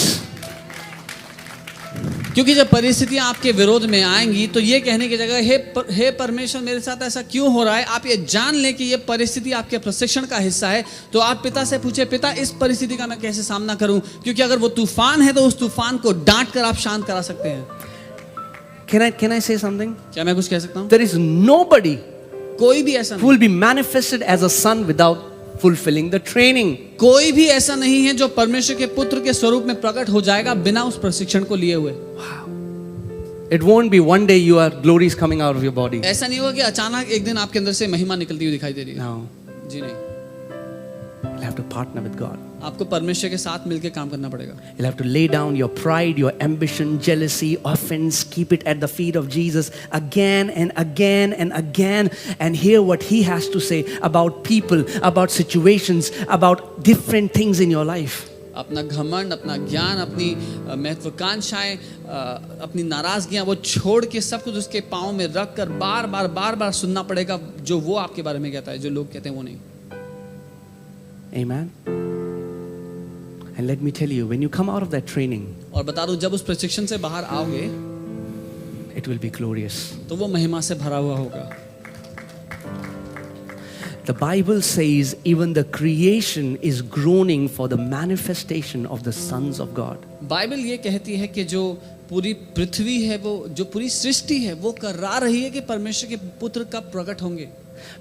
क्योंकि जब परिस्थितियां आपके विरोध में आएंगी तो ये कहने की जगह हे परमेश्वर मेरे साथ ऐसा क्यों हो रहा है, आप ये जान लें कि ये परिस्थिति आपके प्रशिक्षण का हिस्सा है। तो आप पिता से पूछे, पिता इस परिस्थिति का मैं कैसे सामना करूं, क्योंकि अगर वो तूफान है तो उस तूफान को डांट कर आप शांत करा सकते हैं। Can I say something? क्या मैं कुछ कह सकता हूं? There is nobody कोई भी ऐसा who नहीं, will be manifested as a son without fulfilling the training. कोई भी ऐसा नहीं है जो परमेश्वर के पुत्र के स्वरूप में प्रकट हो जाएगा बिना उस प्रशिक्षण को लिए हुए। It won't be one day your glory is coming out of your body. ऐसा नहीं होगा कि अचानक एक दिन आपके अंदर से महिमा निकलती हुई दिखाई दे रही है। No. जी नहीं, You'll have to partner with God. आपको परमेश्वर के साथ मिलकर काम करना पड़ेगा। You'll have to lay down your pride, your ambition, jealousy, offense, keep it at the feet of Jesus again and again and again, and hear what He has to say about people, about situations, about different things in your life. अपना घमंड, अपना ज्ञान, अपनी महत्वाकांक्षाएं, अपनी नाराजगियां वो छोड़ के सब कुछ उसके पाँव में रख कर बार बार सुनना पड़ेगा जो वो आपके बारे में कहता है, जो लोग कहते हैं वो नहीं। Amen. And let me tell you, when you come out of that training, और बता दूं, जब उस प्रशिक्षण से बाहर आओगे, it will be glorious. तो वो महिमा से भरा हुआ होगा. The Bible says even the creation is groaning for the manifestation of the sons of God. Bible ये कहती है कि जो पूरी पृथ्वी है, वो जो पूरी सृष्टि है, वो कर्रा रही है कि परमेश्वर के पुत्र कब प्रकट होंगे.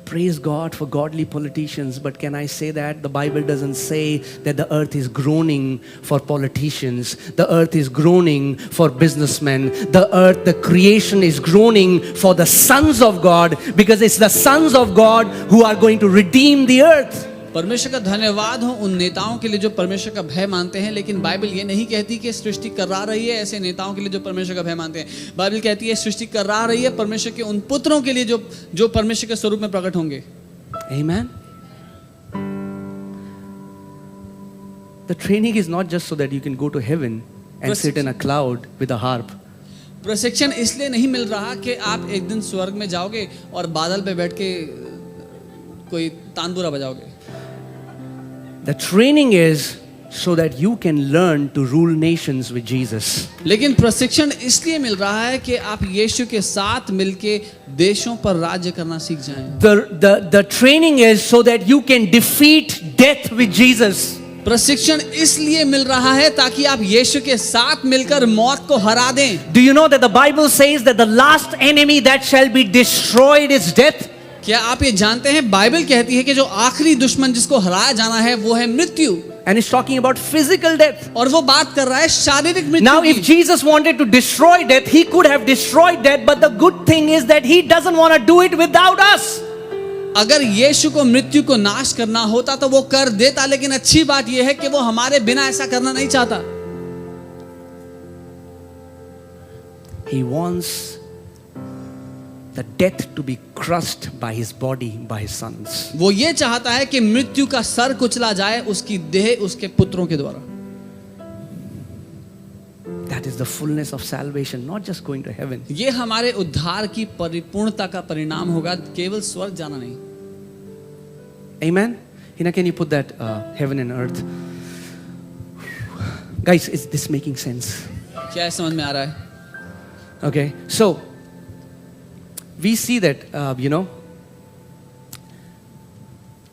Praise God for godly politicians, but can I say that the Bible doesn't say that the earth is groaning for politicians. The earth is groaning for businessmen. The earth, the creation is groaning for the sons of God, because it's the sons of God who are going to redeem the earth. परमेश्वर का धन्यवाद हो उन नेताओं के लिए जो परमेश्वर का भय मानते हैं, लेकिन बाइबल ये नहीं कहती कि सृष्टि कर्रा रही है ऐसे नेताओं के लिए जो परमेश्वर का भय मानते हैं. बाइबल कहती है सृष्टि कर्रा रही है परमेश्वर के उन पुत्रों के लिए जो परमेश्वर के स्वरूप में प्रकट होंगे. Amen. The training is not just so that you can go to heaven and sit in a cloud with a harp. प्रशिक्षण इसलिए नहीं मिल रहा कि आप एक दिन स्वर्ग में जाओगे और बादल पे बैठ के कोई tanpura बजाओगे. The training is so that you can learn to rule nations with Jesus. लेकिन प्रशिक्षण इसलिए मिल रहा है कि आप यीशु के साथ मिलके देशों पर राज्य करना सीख जाएं. The training is so that you can defeat death with Jesus. प्रशिक्षण इसलिए मिल रहा है ताकि आप यीशु के साथ मिलकर मौत को हरा दें. Do you know that the Bible says that the last enemy that shall be destroyed is death? क्या आप ये जानते हैं बाइबल कहती है कि जो आखिरी दुश्मन जिसको हराया जाना है वो है मृत्यु. And it's talking about physical death. और वो बात कर रहा है शारीरिक मृत्यु Now की. if Jesus wanted to destroy death, he could have destroyed death, but the good thing is that he doesn't want to do it without us. अगर यीशु को मृत्यु को नाश करना होता तो वो कर देता, लेकिन अच्छी बात यह है कि वो हमारे बिना ऐसा करना नहीं चाहता. He wants the death to be crushed by his body, by his sons. वो ये चाहता है कि मृत्यु का सर कुचला जाए उसकी देह उसके पुत्रों के द्वारा. That is the fullness of salvation, not just going to heaven. ये हमारे उद्धार की परिपूर्णता का परिणाम होगा, केवल स्वर्ग जाना नहीं. Amen. Hina, can you put that heaven and earth? Guys, is this making sense? क्या समझ में आ रहा है? Okay, so we see that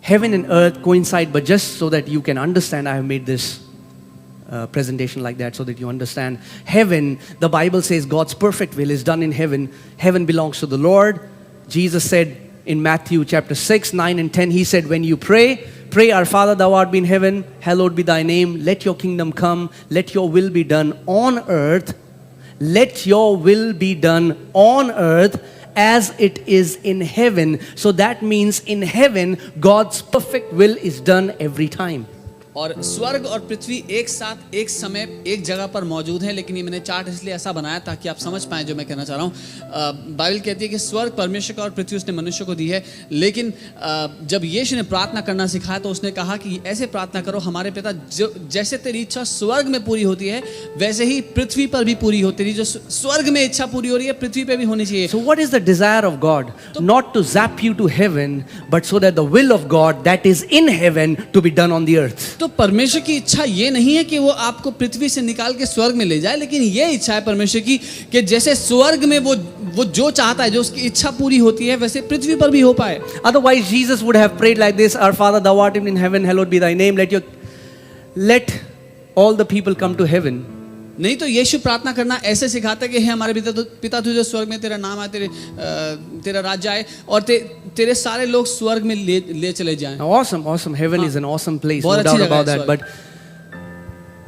heaven and earth coincide, but just so that you can understand, I have made this presentation like that so that you understand. Heaven, the Bible says God's perfect will is done in heaven. Heaven belongs to the Lord. Jesus said in Matthew chapter 6, 9 and 10, he said, when you pray, our Father thou art in heaven, hallowed be thy name, let your kingdom come, let your will be done on earth, let your will be done on earth as it is in heaven. So that means in heaven, God's perfect will is done every time. और स्वर्ग और पृथ्वी एक साथ एक समय एक जगह पर मौजूद है, लेकिन ये मैंने चार्ट इसलिए ऐसा बनाया ताकि आप समझ पाएं जो मैं कहना चाह रहा हूँ. बाइबल कहती है कि स्वर्ग परमेश्वर का और पृथ्वी उसने मनुष्य को दी है, लेकिन जब यीशु ने प्रार्थना करना सिखाया तो उसने कहा कि ऐसे प्रार्थना करो, हमारे पिता जो जैसे तेरी इच्छा स्वर्ग में पूरी होती है वैसे ही पृथ्वी पर भी पूरी हो. तेरी जो स्वर्ग में इच्छा पूरी हो रही है पृथ्वी पे भी होनी चाहिए. So what is the desire of God? Not to zap you to heaven, but so that the will of God that is in heaven to be done on the earth. तो परमेश्वर की इच्छा ये नहीं है कि वो आपको पृथ्वी से निकाल के स्वर्ग में ले जाए, लेकिन ये इच्छा है परमेश्वर की कि जैसे स्वर्ग में वो जो चाहता है, जो उसकी इच्छा पूरी होती है, वैसे पृथ्वी पर भी हो पाए. Otherwise Jesus would have prayed like this, our Father thou art in heaven, hallowed be thy name, let all the people come to heaven. नहीं तो यीशु प्रार्थना करना ऐसे सिखाता है कि हे हमारे पिता तू जो स्वर्ग में तेरा नाम आए, तेरा राज्य आए और तेरे सारे लोग स्वर्ग में ले चले जाएं. Awesome. Heaven is an awesome place, no doubt about that. But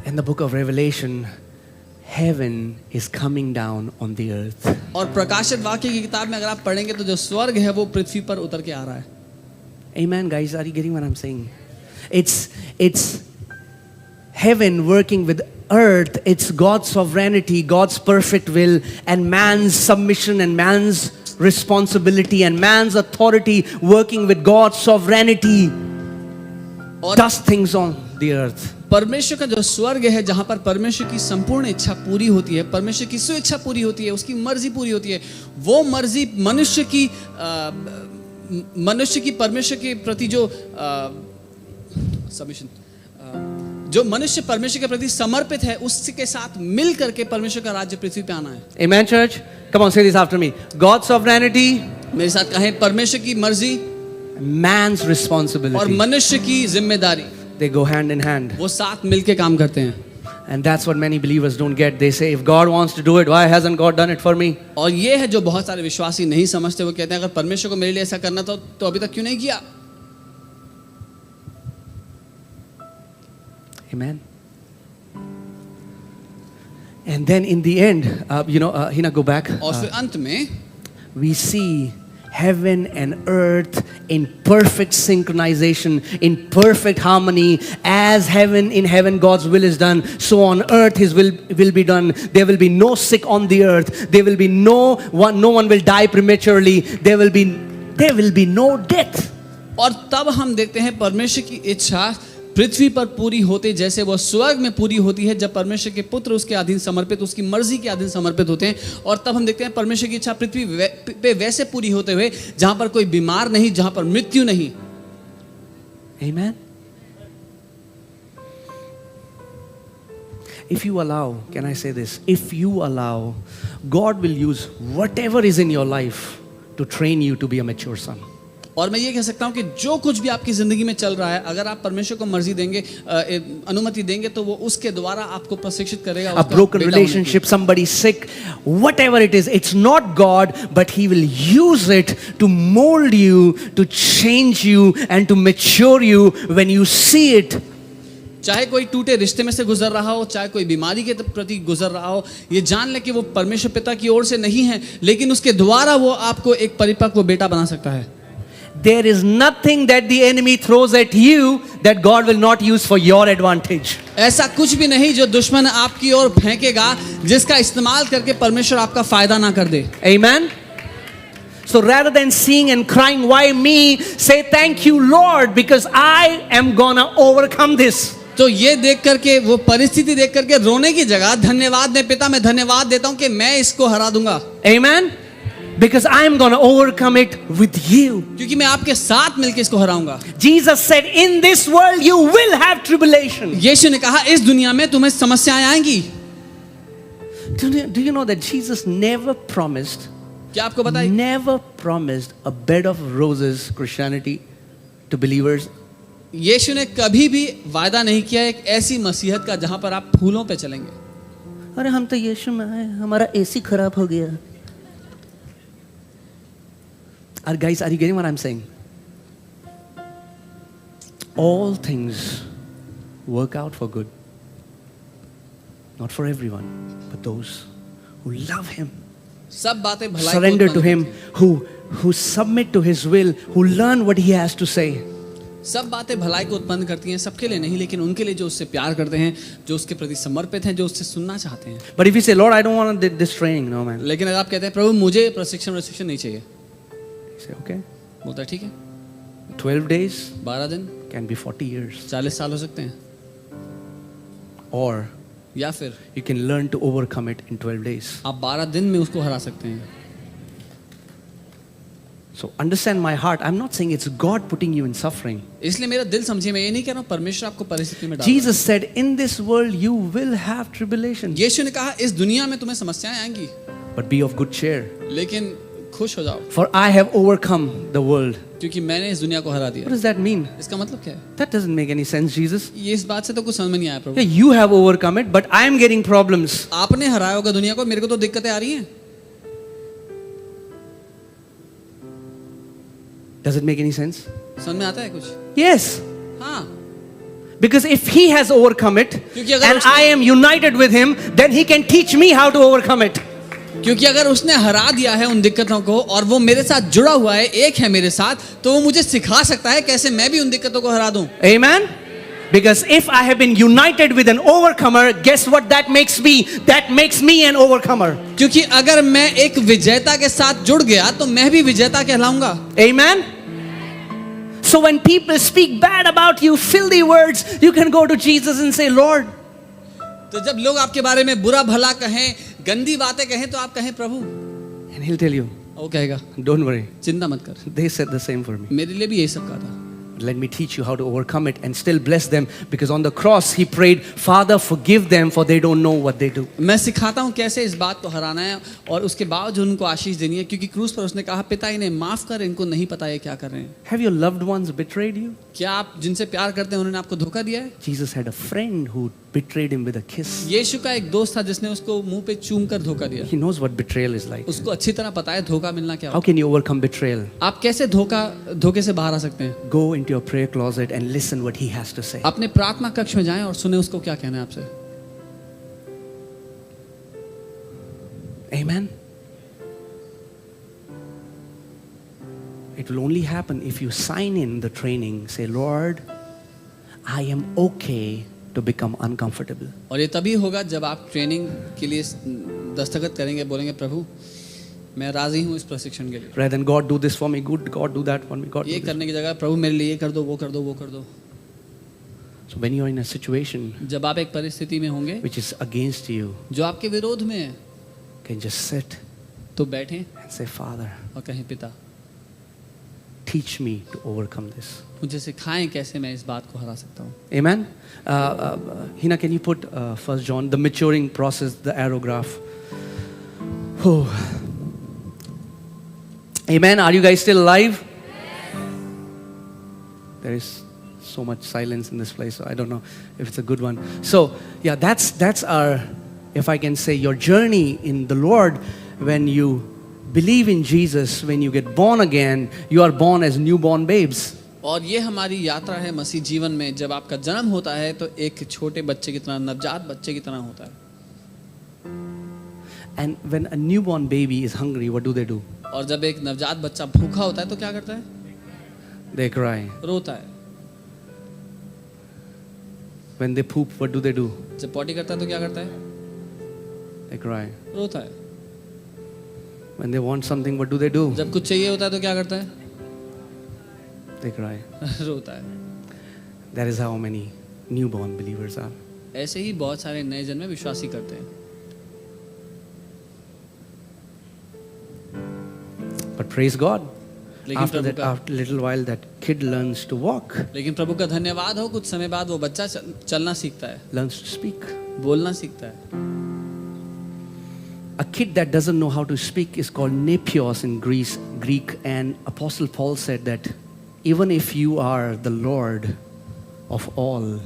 in the book of Revelation, heaven is coming down on the earth. और प्रकाशित वाक्य की किताब में अगर आप पढ़ेंगे तो जो स्वर्ग है वो पृथ्वी पर उतर के आ रहा है. Amen, guys. Are you getting what I'm saying? It's heaven working with earth. It's God's sovereignty, God's perfect will, and man's submission and man's responsibility and man's authority working with God's sovereignty does things on the earth. परमेश्वर का जो स्वर्ग है जहां पर परमेश्वर की संपूर्ण इच्छा पूरी होती है, परमेश्वर की स्वेच्छा पूरी होती है, उसकी मर्जी पूरी होती है, वो मर्जी मनुष्य की परमेश्वर के प्रति जो सबमिशन जो मनुष्य परमेश्वर के प्रति समर्पित है उसके साथ मिल करके परमेश्वर का राज्य पृथ्वी पे आना है। Amen, church? Come on, say this after me. God's sovereignty, मेरे साथ कहें परमेश्वर की मर्जी man's और responsibility. मनुष्य की जिम्मेदारी, They go hand in hand. वो साथ मिलके काम करते हैं। And that's what many believers don't get. They say, if God wants to do it, why hasn't God done it for me? और ये है जो बहुत सारे विश्वासी नहीं समझते। वो कहते हैं अगर परमेश्वर को मेरे लिए ऐसा करना था तो अभी तक क्यों नहीं किया। Amen. And then in the end, Hina, go back. और फिर अंत में We see heaven and earth in perfect synchronization, in perfect harmony. As in heaven God's will is done, so on earth His will be done. There will be no sick on the earth. There will be no one will die prematurely. There will be no death. और तब हम देखते हैं परमेश्वर की इच्छा पृथ्वी पर पूरी होते जैसे वह स्वर्ग में पूरी होती है जब परमेश्वर के पुत्र उसके अधीन समर्पित, उसकी मर्जी के अधीन समर्पित होते हैं। और तब हम देखते हैं परमेश्वर की इच्छा पृथ्वी पे वैसे पूरी होते हुए जहां पर कोई बीमार नहीं, जहां पर मृत्यु नहीं। Amen. If you allow, can I say this? If you allow, God will use whatever is in your life to train you to be a mature son. और मैं ये कह सकता हूँ कि जो कुछ भी आपकी जिंदगी में चल रहा है, अगर आप परमेश्वर को मर्जी देंगे, अनुमति देंगे, तो वो उसके द्वारा आपको प्रशिक्षित करेगा। A broken relationship, somebody sick, whatever it is, it's not God, but He will use it to mold you, to change you, and to mature you when you see it. चाहे कोई टूटे रिश्ते में से गुजर रहा हो, चाहे कोई बीमारी के प्रति गुजर रहा हो, ये जान ले कि वो परमेश्वर पिता की ओर से नहीं है, लेकिन उसके द्वारा वो आपको एक परिपक्व बेटा बना सकता है। There is nothing that the enemy throws at you that God will not use for your advantage. ऐसा कुछ भी नहीं जो दुश्मन आपकी ओर फेंकेगा जिसका इस्तेमाल करके परमेश्वर आपका फायदा ना कर दे। Amen. So rather than seeing and crying, why me? Say thank you, Lord, because I am gonna overcome this. तो ये देख करके, वो परिस्थिति देख करके रोने की जगह धन्यवाद दे, पिता मैं धन्यवाद देता हूं कि मैं इसको हरा दूंगा। Amen. Because I am gonna overcome it with you. क्योंकि मैं आपके साथ मिलकर इसको हराऊंगा। Jesus said, in this world you will have tribulation. यीशु ने कहा इस दुनिया में तुम्हें समस्याएं आएंगी। Do you know that Jesus never promised, क्या आपको पता है? never promised a bed of roses Christianity to believers? यीशु ने कभी भी वायदा नहीं किया एक ऐसी मसीहत का जहां पर आप फूलों पे चलेंगे। अरे हम तो यीशु में आए, हमारा एसी खराब हो गया। Guys, are you getting what I'm saying? All things work out for good. Not for everyone, but those who love Him, सब बातें भलाई को surrender to उत्पन्न Him, करती who submit to His will, who learn what He has to say. हैं। सब बातें भलाई को उत्पन्न करती हैं, सबके लिए नहीं, लेकिन उनके लिए जो उससे प्यार करते हैं, जो उसके प्रति समर्पित हैं, जो उससे सुनना चाहते हैं। But if you say, Lord, I don't want this training, no man. लेकिन अगर आप कहते हैं प्रभु मुझे प्रशिक्षण नहीं चाहिए, You say, okay, बोलता है ठीक है, 12 days 12 दिन can be 40 years. 40 साल हो सकते हैं, Or या फिर you can learn to overcome it in 12 days. आप 12 दिन में उसको हरा सकते हैं। So understand my heart. I'm not saying it's God putting you in suffering. इसलिए मेरा दिल समझिए, मैं ये नहीं कह रहा हूँ परमेश्वर आपको परिस्थिति में डाल रहा है। Jesus said, in this world you will have tribulation. यीशु ने कहा इस दुनिया में तुम्हें समस्याएं आएंगी, But be of good cheer. लेकिन खुश हो जाओ, For I have overcome the world. क्योंकि मैंने इस दुनिया को हरा What दिया। does that mean? इसका मतलब क्या है? That doesn't make any sense, Jesus. ये इस बात से तो कुछ समझ में नहीं आया प्रभु। Yeah, you have overcome it, but I am getting problems. आपने हराया होगा दुनिया को, मेरे को तो दिक्कतें आ रही हैं। Does it make any sense? समझ में आता है कुछ? Yes. हाँ, Because if He has overcome it क्योंकि अगर and उसने- I am united with Him, then He can teach me how to overcome it. क्योंकि अगर उसने हरा दिया है उन दिक्कतों को और वो मेरे साथ जुड़ा हुआ है, एक है मेरे साथ, तो वो मुझे सिखा सकता है कैसे मैं भी उन दिक्कतों को हरा दूं। Amen? Because if I have been united with an overcomer, guess what that makes me? That makes me an overcomer. क्योंकि अगर मैं एक विजेता के साथ जुड़ गया तो मैं भी विजेता कहलाऊंगा। Amen? So when people speak bad about you, filthy words, you can go to Jesus and say, Lord, तो जब लोग आपके बारे में बुरा भला कहें, गंदी बातें कहें, तो आप कहें प्रभु, and He'll tell you, वो कहेगा don't worry. चिंता मत कर, They said the same for me. मेरे लिए भी यही सब कहा था। Let me teach you how to overcome it and still bless them, because on the cross he prayed, Father, forgive them for they don't know what they do. मैं सिखाता हूँ कैसे इस बात को हराना है और उसके बावजूद उनको आशीष देनी है, क्योंकि क्रूस पर उसने कहा, पिता इन्हें माफ कर, इनको नहीं पता ये क्या कर रहे हैं। Have your loved ones betrayed you? क्या आप जिनसे प्यार करते हैं उन्होंने आपको धोखा दिया है? Jesus had a friend who betrayed him with a kiss. यीशु का एक दोस्त था जिसने उसको मुंह पे चूम कर धोखा दिया। He knows what betrayal is like. उसको अच्छी तरह पता है धोखा मिलना क्या How होता can you overcome betrayal? है। आप कैसे धोखे से बाहर आ सकते हैं? Go into your prayer closet and listen what he has to say. अपने प्रार्थना कक्ष में जाएं और सुने उसको क्या कहना है आपसे। Amen. It will only happen if you sign in the training. Say, Lord, I am okay to become uncomfortable. और ये तभी होगा जब आप ट्रेनिंग के लिए दस्तखत करेंगे, बोलेंगे प्रभु मैं राजी हूँ इस प्रशिक्षण के लिए। Rather than God do this for me, good God do that for me, God. ये Do this. करने की जगह प्रभु मेरे लिए ये कर दो, वो कर दो, वो कर दो। So when you are in a situation जब आप एक परिस्थिति में होंगे which is against you, जो आपके विरोध में है, you can just sit तो बैठें and say, Father, और कहें पिता teach me to overcome this. मुझे सिखाएं कैसे मैं इस बात को हरा सकता हूँ। Amen. Hina, can you put 1 John, the maturing process, the arrow graph? Oh. Amen. Are you guys still alive? There is so much silence in this place, so I don't know if it's a good one. So, yeah, that's our, if I can say, your journey in the Lord. When you believe in Jesus, when you get born again, you are born as newborn babes. और ये हमारी यात्रा है मसीह जीवन में। जब आपका जन्म होता है तो एक छोटे बच्चे की तरह, नवजात बच्चे की तरह होता है। And when a newborn baby is hungry, what do? और जब एक नवजात बच्चा भूखा होता है तो क्या करता है? They cry. रोता है। When they poop, what do? जब पॉटी करता है तो क्या करता है? They cry. रोता है। When they want something, what do? जब कुछ चाहिए होता है तो क्या करता है? They cry. रोता है। That is how many newborn believers are. ऐसे ही बहुत सारे नए जन्मे विश्वासी करते हैं। But praise God. लेकिन After प्रभु that, का after a little while, that kid learns to walk, लेकिन प्रभु का धन्यवाद हो, कुछ समय बाद वो बच्चा चलना सीखता है, learns to speak. बोलना सीखता है। A kid that doesn't know how to speak is called nepios in Greek, and Apostle Paul said that even if you are the Lord of all,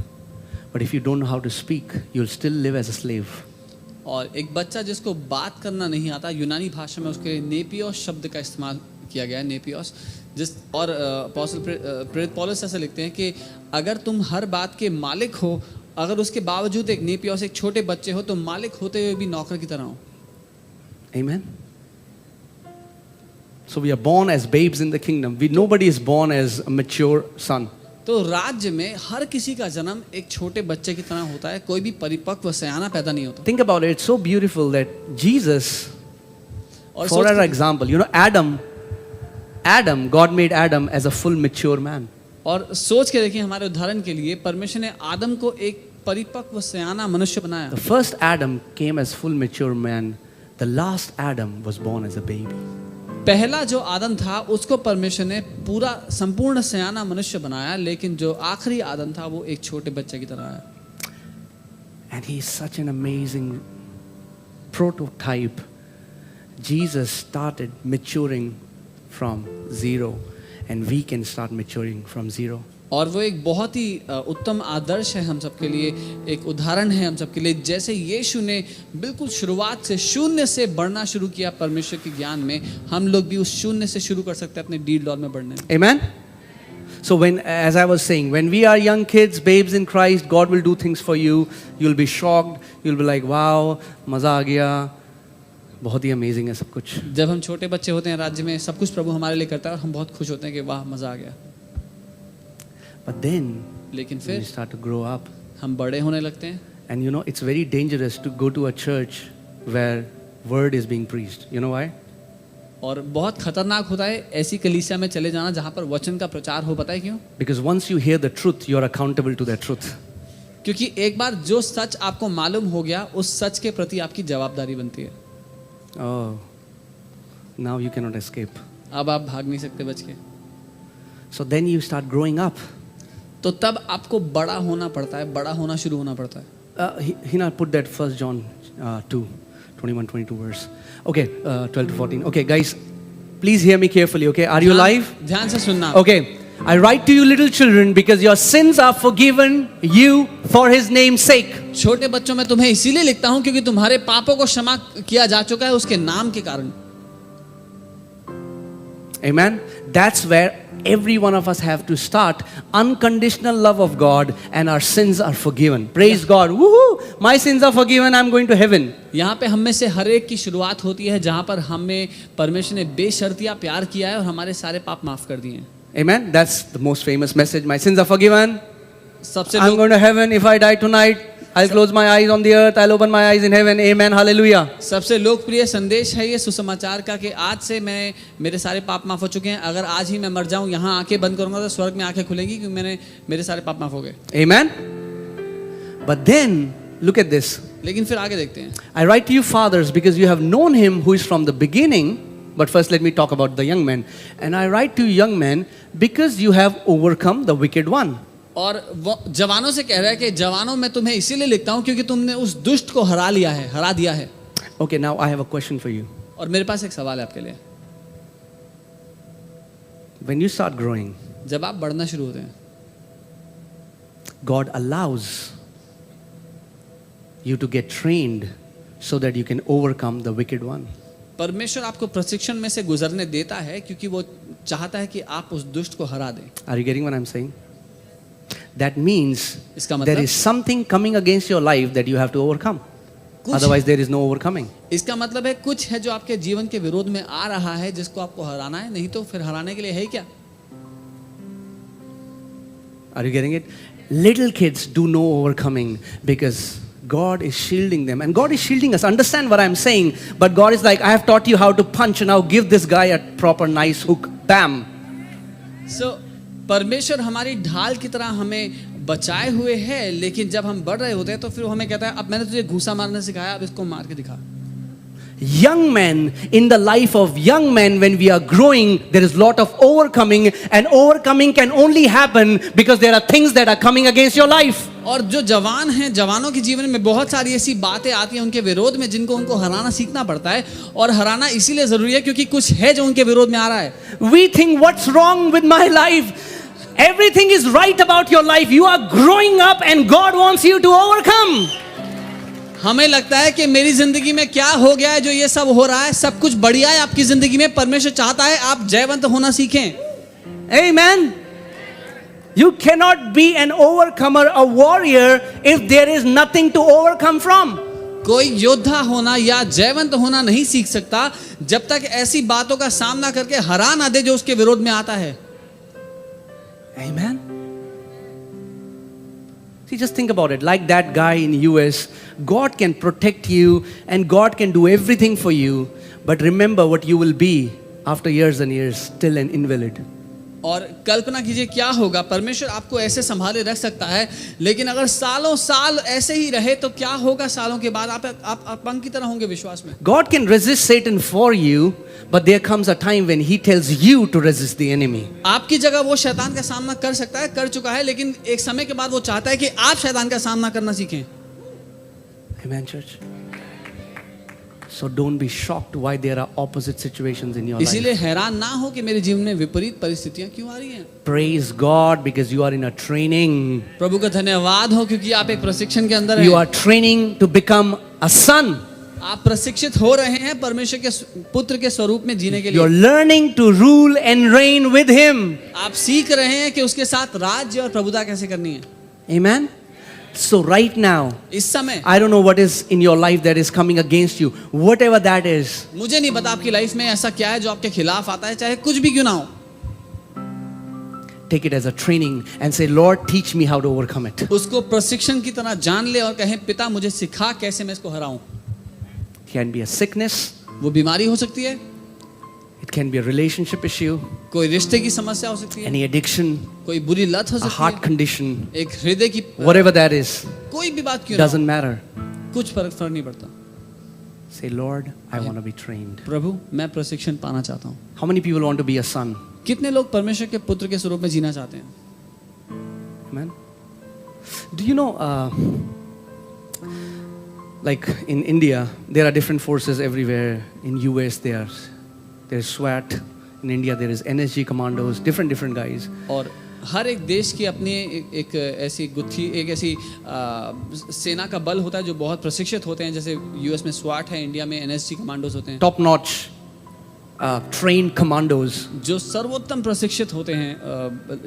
but if you don't know how to speak, you'll still live as a slave. और एक बच्चा जिसको बात करना नहीं आता, यूनानी भाषा में उसके नेपियोस शब्द का इस्तेमाल किया गया है, नेपियोस। जिस और प्रेरित पौलुस ऐसा लिखते हैं कि अगर तुम हर बात के मालिक हो, अगर उसके बावजूद एक नेपियोस, एक छोटे बच्चे हो, तो मालिक होते हुए भी नौकर की तरह हो। Amen. So we are born as babes in the kingdom. Nobody is born as a mature son. तो राज्य में हर किसी का जन्म एक छोटे बच्चे की तरह होता है, कोई भी परिपक्व सयाना पैदा नहीं होता। Think about it. It's so beautiful that Jesus, और for our example, Adam, God made Adam as a full mature man. और सोच के देखिए, हमारे उदाहरण के लिए परमेश्वर ने आदम को एक परिपक्व सयाना मनुष्य बनाया। The first Adam came as full mature man. The last Adam was born as a baby. पहला जो आदम था उसको परमेश्वर ने पूरा संपूर्ण सयाना मनुष्य बनाया, लेकिन जो आखिरी आदम था वो एक छोटे बच्चे की तरह है। And he is such an amazing prototype. Jesus started maturing from zero, and we can start maturing from zero. और वो एक बहुत ही उत्तम आदर्श है हम सबके लिए, एक उदाहरण है हम सबके लिए। जैसे यीशु ने बिल्कुल शुरुआत से शून्य से बढ़ना शुरू किया परमेश्वर के ज्ञान में, हम लोग भी उस शून्य से शुरू कर सकते हैं अपने डील दौर में बढ़ने। Amen. So when, as I was saying, when we are young kids, babes in Christ, God will do things for you. You'll be shocked. You'll be like, wow, मजा आ गया, बहुत ही amazing है सब कुछ। जब हम छोटे बच्चे होते हैं राज्य में, सब कुछ प्रभु हमारे लिए करता है और हम बहुत खुश होते हैं कि वाह मजा आ गया। But then, लेकिन when फिर you start to grow up, हम बड़े होने लगते हैं। and you know, it's very dangerous to go to a church where word is being preached. You know why? और बहुत खतरनाक होता है ऐसी कलीसिया में चले जाना जहाँ पर वचन का प्रचार हो। पता है क्यों? Because once you hear the truth, you are accountable to that truth. क्योंकि एक बार जो सच आपको मालूम हो गया, उस सच के प्रति आपकी जवाबदारी बनती है। Oh, now you cannot escape. अब आप भाग नहीं सकते बच के। So then you start growing up. तो तब आपको बड़ा होना पड़ता है, बड़ा होना शुरू होना पड़ता है. Hina, put that 1 John 2, 21, 22 verse. Okay, 12 to 14. Okay, guys, please hear me carefully, okay? Are you alive? ध्यान से सुनना. Okay. I write to you little children because your sins are forgiven you for his name's sake. छोटे बच्चों में तुम्हें इसीलिए लिखता हूं क्योंकि तुम्हारे पापों को क्षमा किया जा चुका है उसके नाम के कारण. Amen. That's where every one of us have to start. Unconditional love of God and our sins are forgiven. Praise God. Woohoo! My sins are forgiven. I'm going to heaven. यहाँ पे हम में से हर एक की शुरुआत होती है जहाँ पर हमें परमेश्वर ने बेशर्तिया प्यार किया है और हमारे सारे पाप माफ कर दिए हैं. Amen. That's the most famous message. My sins are forgiven. सबसे I'm going to heaven. If I die tonight, I'll close my eyes on the earth. I'll open my eyes in heaven. Amen. Hallelujah. सबसे लोकप्रिय संदेश है ये सुसमाचार का कि आज से मैं मेरे सारे पाप माफ हो चुके हैं. अगर आज ही मैं मर जाऊं यहाँ आंखें बंद करूंगा तो स्वर्ग में आंखें खुलेंगी क्योंकि मेरे सारे पाप माफ हो गए. Amen. But then look at this. लेकिन फिर आगे देखते हैं. I write to you fathers because you have known him who is from the beginning. But first let me talk about the young men. And I write to you young men because you have overcome the wicked one. और वो जवानों से कह रहा है कि जवानों मैं तुम्हें इसीलिए लिखता हूं क्योंकि तुमने उस दुष्ट को हरा दिया है. Okay, now I have a question for you. और मेरे पास एक सवाल है आपके लिए. When you start growing, जब आप बढ़ना शुरू होते हैं, God allows you to get trained so that you can overcome the wicked one. परमेश्वर आपको प्रशिक्षण में से गुजरने देता है क्योंकि वो चाहता है कि आप उस दुष्ट को हरा दें. Are you getting what I'm saying? That means इसका मतलब there is something coming against your life that you have to overcome. Otherwise there is no overcoming. इसका मतलब है कुछ है जो आपके जीवन के विरोध में आ रहा है जिसको आपको हराना है, नहीं तो फिर हराने के लिए है क्या? Are you getting it? Little kids do no overcoming because God is shielding them and God is shielding us. Understand what I'm saying? But God is like, I have taught you how to punch and now give this guy a proper nice hook. Bam. So परमेश्वर हमारी ढाल की तरह हमें बचाए हुए है, लेकिन जब हम बढ़ रहे होते हैं तो फिर वो हमें कहता है अब मैंने तुझे घूसा मारना सिखाया, अब इसको मार के दिखा. Young men, in the life of young men, when we are growing, there is lot of overcoming, and overcoming can only happen because there are things that are coming against your life. और जो जवान हैं, जवानों के जीवन में बहुत सारी ऐसी बातें आती हैं उनके विरोध में जिनको उनको हराना सीखना पड़ता है, और हराना इसीलिए जरूरी है क्योंकि कुछ है जो उनके विरोध में आ रहा है. We think, what's wrong with my life? Everything is right about your life. You are growing up and God wants you to overcome. हमें लगता है कि मेरी जिंदगी में क्या हो गया है जो ये सब हो रहा है, सब कुछ बढ़िया है आपकी जिंदगी में. परमेश्वर चाहता है आप जयवंत होना सीखें. Amen. You cannot be an overcomer, a warrior, if there is nothing to overcome from. कोई योद्धा होना या जयवंत होना नहीं सीख सकता जब तक ऐसी बातों का सामना करके हरा ना दे जो उसके विरोध में आता है. Amen. See, just think about it. Like that guy in US, God can protect you and God can do everything for you. But remember what you will be after years and years, still an invalid. और कल्पना कीजिए क्या होगा. परमेश्वर आपको ऐसे संभाले रख सकता है, लेकिन अगर सालों साल ऐसे ही रहे तो क्या होगा. सालों के बाद आप अपंग की तरह होंगे विश्वास में. God can resist Satan for you, but there comes a time when he tells you to resist the enemy. आपकी जगह वो शैतान का सामना कर सकता है, कर चुका है, लेकिन एक समय के बाद वो चाहता है कि आप शैतान का सामना करना सीखें. Amen, church. So don't be shocked why there are opposite situations in your life. इसीलिए हैरान ना हो कि मेरे जीवन में विपरीत परिस्थितियां क्यों आ रही हैं. Praise God because you are in a training. प्रभु का धन्यवाद हो क्योंकि आप एक प्रशिक्षण के अंदर हैं. You are training to become a son. आप प्रशिक्षित हो रहे हैं परमेश्वर के पुत्र के स्वरूप में जीने के लिए. You're learning to rule and reign with him. आप सीख रहे हैं कि उसके साथ राज्य और प्रभुता कैसे करनी है. Amen. So right now, इस समय I don't know what is in your life that is coming against you. Whatever that is. मुझे नहीं पता आपकी लाइफ में ऐसा क्या है जो आपके खिलाफ आता है, चाहे कुछ भी क्यों ना हो. Take it as a training and say, Lord, teach me how to overcome it. उसको प्रशिक्षण की तरह जान ले और कहें पिता मुझे सिखा कैसे मैं इसको हराऊं. It can be a sickness. वो बीमारी हो सकती है. It can be a relationship issue. कोई रिश्ते की समस्या हो सकती है. Any addiction. कोई बुरी लत हो A सकती heart है. condition. एक हृदय की Whatever that is. कोई भी बात क्यों ना हो, Doesn't matter. कुछ फर्क नहीं पड़ता. Say, Lord, I want to be trained. प्रभु मैं प्रशिक्षण पाना चाहता हूँ. How many people want to be a son? कितने लोग परमेश्वर के पुत्र के स्वरूप में जीना चाहते हैं? Amen. Do you know, like in India, there are different forces everywhere. In US, there's SWAT. In India, there is NSG commandos, different guys. और हर एक देश की अपनी एक ऐसी गुत्थी, एक ऐसी सेना का बल होता है जो बहुत प्रशिक्षित होते हैं. जैसे यूएस में स्वाट है, इंडिया में एनएसजी कमांडोज होते हैं. Top-notch, trained commandos. जो सर्वोत्तम प्रशिक्षित होते हैं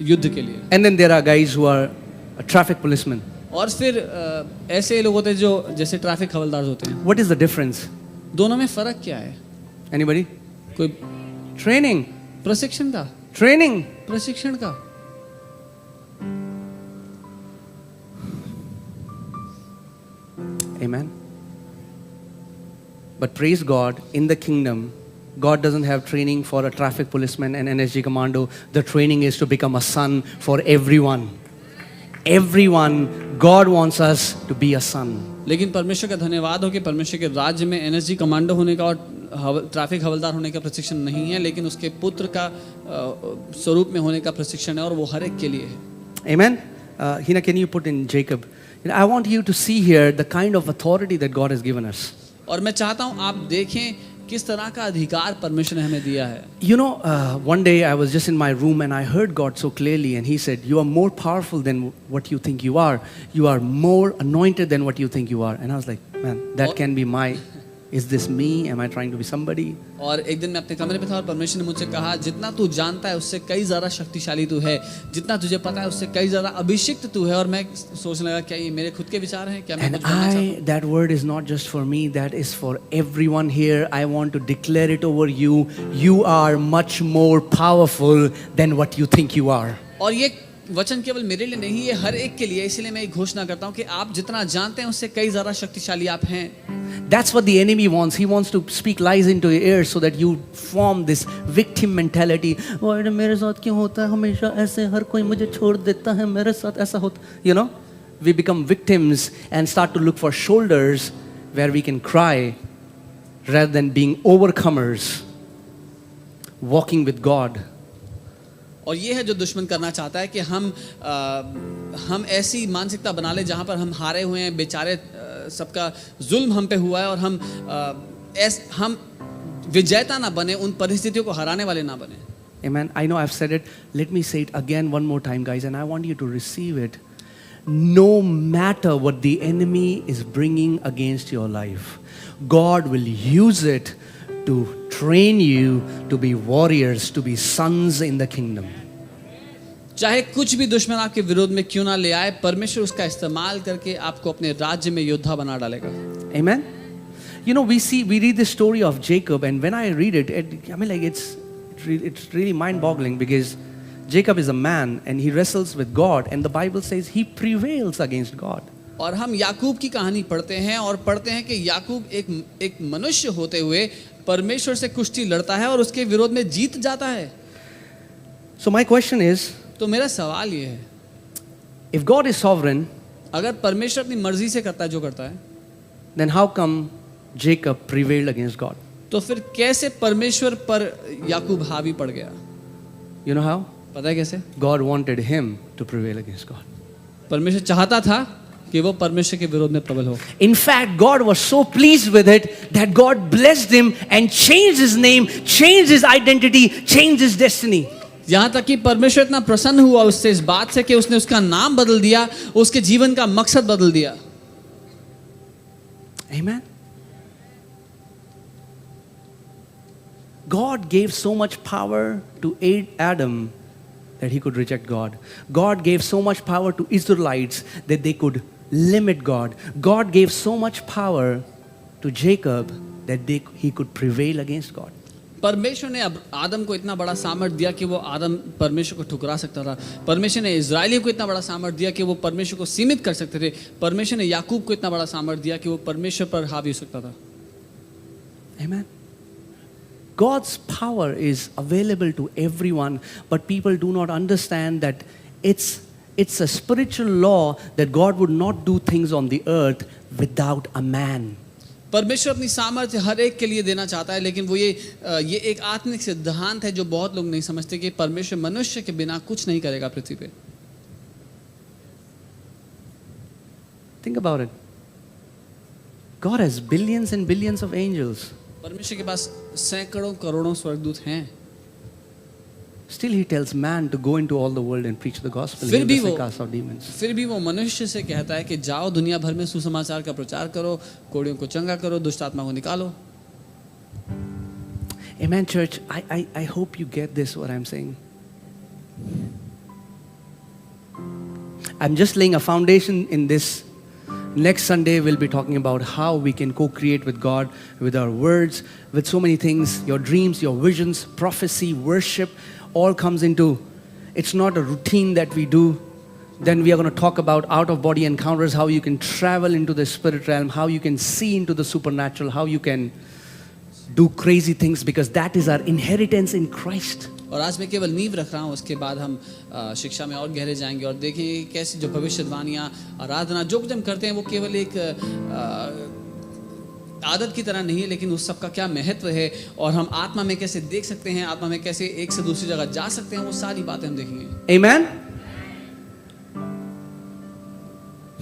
युद्ध के लिए. And then there are guys who are traffic policemen. और फिर ऐसे लोग होते हैं जो जैसे ट्रैफिक हवलदार होते हैं. What is the difference? दोनों में फर्क क्या है? Anybody? कोई Training. प्रशिक्षण का. Training. प्रशिक्षण का. Amen. But praise God, in the kingdom, God doesn't have training for a traffic policeman and NSG commando. The training is to become a son for everyone. Everyone, God wants us to be a son. लेकिन परमेश्वर का धन्यवाद हो कि परमेश्वर के राज्य में एनएसजी कमांडो होने का और ट्रैफिक हवलदार होने का प्रशिक्षण नहीं है, लेकिन उसके पुत्र का स्वरूप में होने का प्रशिक्षण है और वो हर एक के लिए है. Amen. Hina, can you put in Jacob? I want you to see here the kind of authority that God has given us. और मैं चाहता हूँ आप देखें किस तरह का अधिकार परमेश्वर ने हमें दिया है. You know, one day I was just in my room and I heard God so clearly and He said, you are more powerful than what you think you are. You are more anointed than what you think you are. And I was like, man, that can be my... Is this me? Am I trying to be somebody? और एक दिन मैं अपने कमरे में था और परमेश्वर ने मुझसे कहा, जितना तू जानता है उससे कई ज़्यादा शक्तिशाली तू है, जितना तुझे पता है उससे कई ज़्यादा अभिषिक्त तू है. और मैं सोचने लगा क्या ये मेरे खुद के विचार हैं, क्या मैं कुछ बोलना चाहता हूँ? That word is not just for me, that is for everyone here. I want to declare it over you. You are much more powerful than what you think you are. और ये वचन केवल मेरे लिए नहीं, ये हर एक के लिए. इसलिए मैं एक घोषणा करता हूँ कि आप जितना जानते हैं उससे कई ज़्यादा शक्तिशाली आप हैं. That's what the enemy wants. He wants to speak lies into your ears so that you form this victim mentality. Oh, मेरे साथ क्यों होता है हमेशा ऐसे, हर कोई मुझे छोड़ देता है, मेरे साथ ऐसा होता. You know, we become victims and start to look for shoulders where we can cry rather than being overcomers, walking with God. और ये है जो दुश्मन करना चाहता है कि हम ऐसी मानसिकता बना ले जहाँ पर हम हारे हुए हैं, बेचारे सबका जुल्म हम पे हुआ है और हम विजेता ना बने, उन परिस्थितियों को हराने वाले ना बने. Amen. I know I've said it. Let me say it again one more time, guys, and I want you to receive it. No matter what the enemy is bringing against your life, God will use it to train you to be warriors, to be sons in the kingdom. चाहे कुछ भी दुश्मन आपके विरोध में क्यों ना ले आए, परमेश्वर उसका इस्तेमाल करके आपको अपने राज्य में योद्धा बना डालेगा. Amen. You know, we read the story of Jacob, and when I read it, I mean, like it's really mind-boggling because Jacob is a man and he wrestles with God, and the Bible says he prevails against God. और हम याकूब की कहानी पढ़ते हैं और पढ़ते हैं कि याकूब एक मनुष्य होते हुए परमेश्वर से कुश्ती लड़ता है और उसके विरोध में जीत जाता है. So my question is, तो मेरा सवाल ये है, if God is sovereign, अगर परमेश्वर अपनी मर्जी से करता है जो करता है, then how come Jacob prevailed against God? तो फिर कैसे परमेश्वर पर याकूब हावी पड़ गया? You know how? पता है कैसे? God wanted him to prevail against God. परमेश्वर चाहता था कि वो परमेश्वर के विरोध में प्रबल हो. In fact, God was so pleased with it that God blessed him and changed his name, changed his identity, changed his destiny. यहाँ तक कि परमेश्वर इतना प्रसन्न हुआ उससे इस बात से कि उसने उसका नाम बदल दिया, उसके जीवन का मकसद बदल दिया. Amen. God gave so much power to Adam that he could reject God. God gave so much power to Israelites that they could limit God. God gave so much power to Jacob that he could prevail against God. परमेश्वर ने अब आदम को इतना बड़ा सामर्थ्य दिया कि वो आदम परमेश्वर को ठुकरा सकता था. परमेश्वर ने इजराइलियों को इतना बड़ा सामर्थ्य दिया कि वो परमेश्वर को सीमित कर सकते थे. परमेश्वर ने याकूब को इतना बड़ा सामर्थ्य दिया कि वो परमेश्वर पर हावी हो सकता था. Amen. God's power is available to everyone, but people do not understand that it's a spiritual law that God would not do things on the earth without a man. परमेश्वर अपनी सामर्थ्य हर एक के लिए देना चाहता है, लेकिन वो ये एक आत्मिक सिद्धांत है जो बहुत लोग नहीं समझते कि परमेश्वर मनुष्य के बिना कुछ नहीं करेगा पृथ्वी पे। Think about it. God has billions and billions of angels. परमेश्वर के पास सैकड़ों करोड़ों स्वर्गदूत हैं, Still he tells man to go into all the world and preach the gospel. फिर He'll भी just वो cast out demons. फिर भी वो मनुष्य से कहता है कि जाओ दुनिया भर में सुसमाचार का प्रचार करो, कोढ़ियों को चंगा करो, दुष्ट आत्मा को निकालो। Amen, church. I hope you get this, what I'm saying. I'm just laying a foundation in this. Next Sunday, we'll be talking about how we can co-create with God, with our words, with so many things. Your dreams, your visions, prophecy, worship, all comes into, it's not a routine that we do. Then we are going to talk about out-of-body encounters, how you can travel into the spirit realm, how you can see into the supernatural, how you can do crazy things, because that is our inheritance in Christ. और आज मैं केवल नींव रख रहा हूँ, उसके बाद हम शिक्षा में और गहरे जाएंगे और देखेंगे कैसे जो भविष्यवाणियाँ, आराधना, जो कुछ हम करते हैं वो केवल एक आदत की तरह नहीं है, लेकिन उस सब का क्या महत्व है और हम आत्मा में कैसे देख सकते हैं, आत्मा में कैसे एक से दूसरी जगह जा सकते हैं, वो सारी बातें हम देखेंगे। Amen?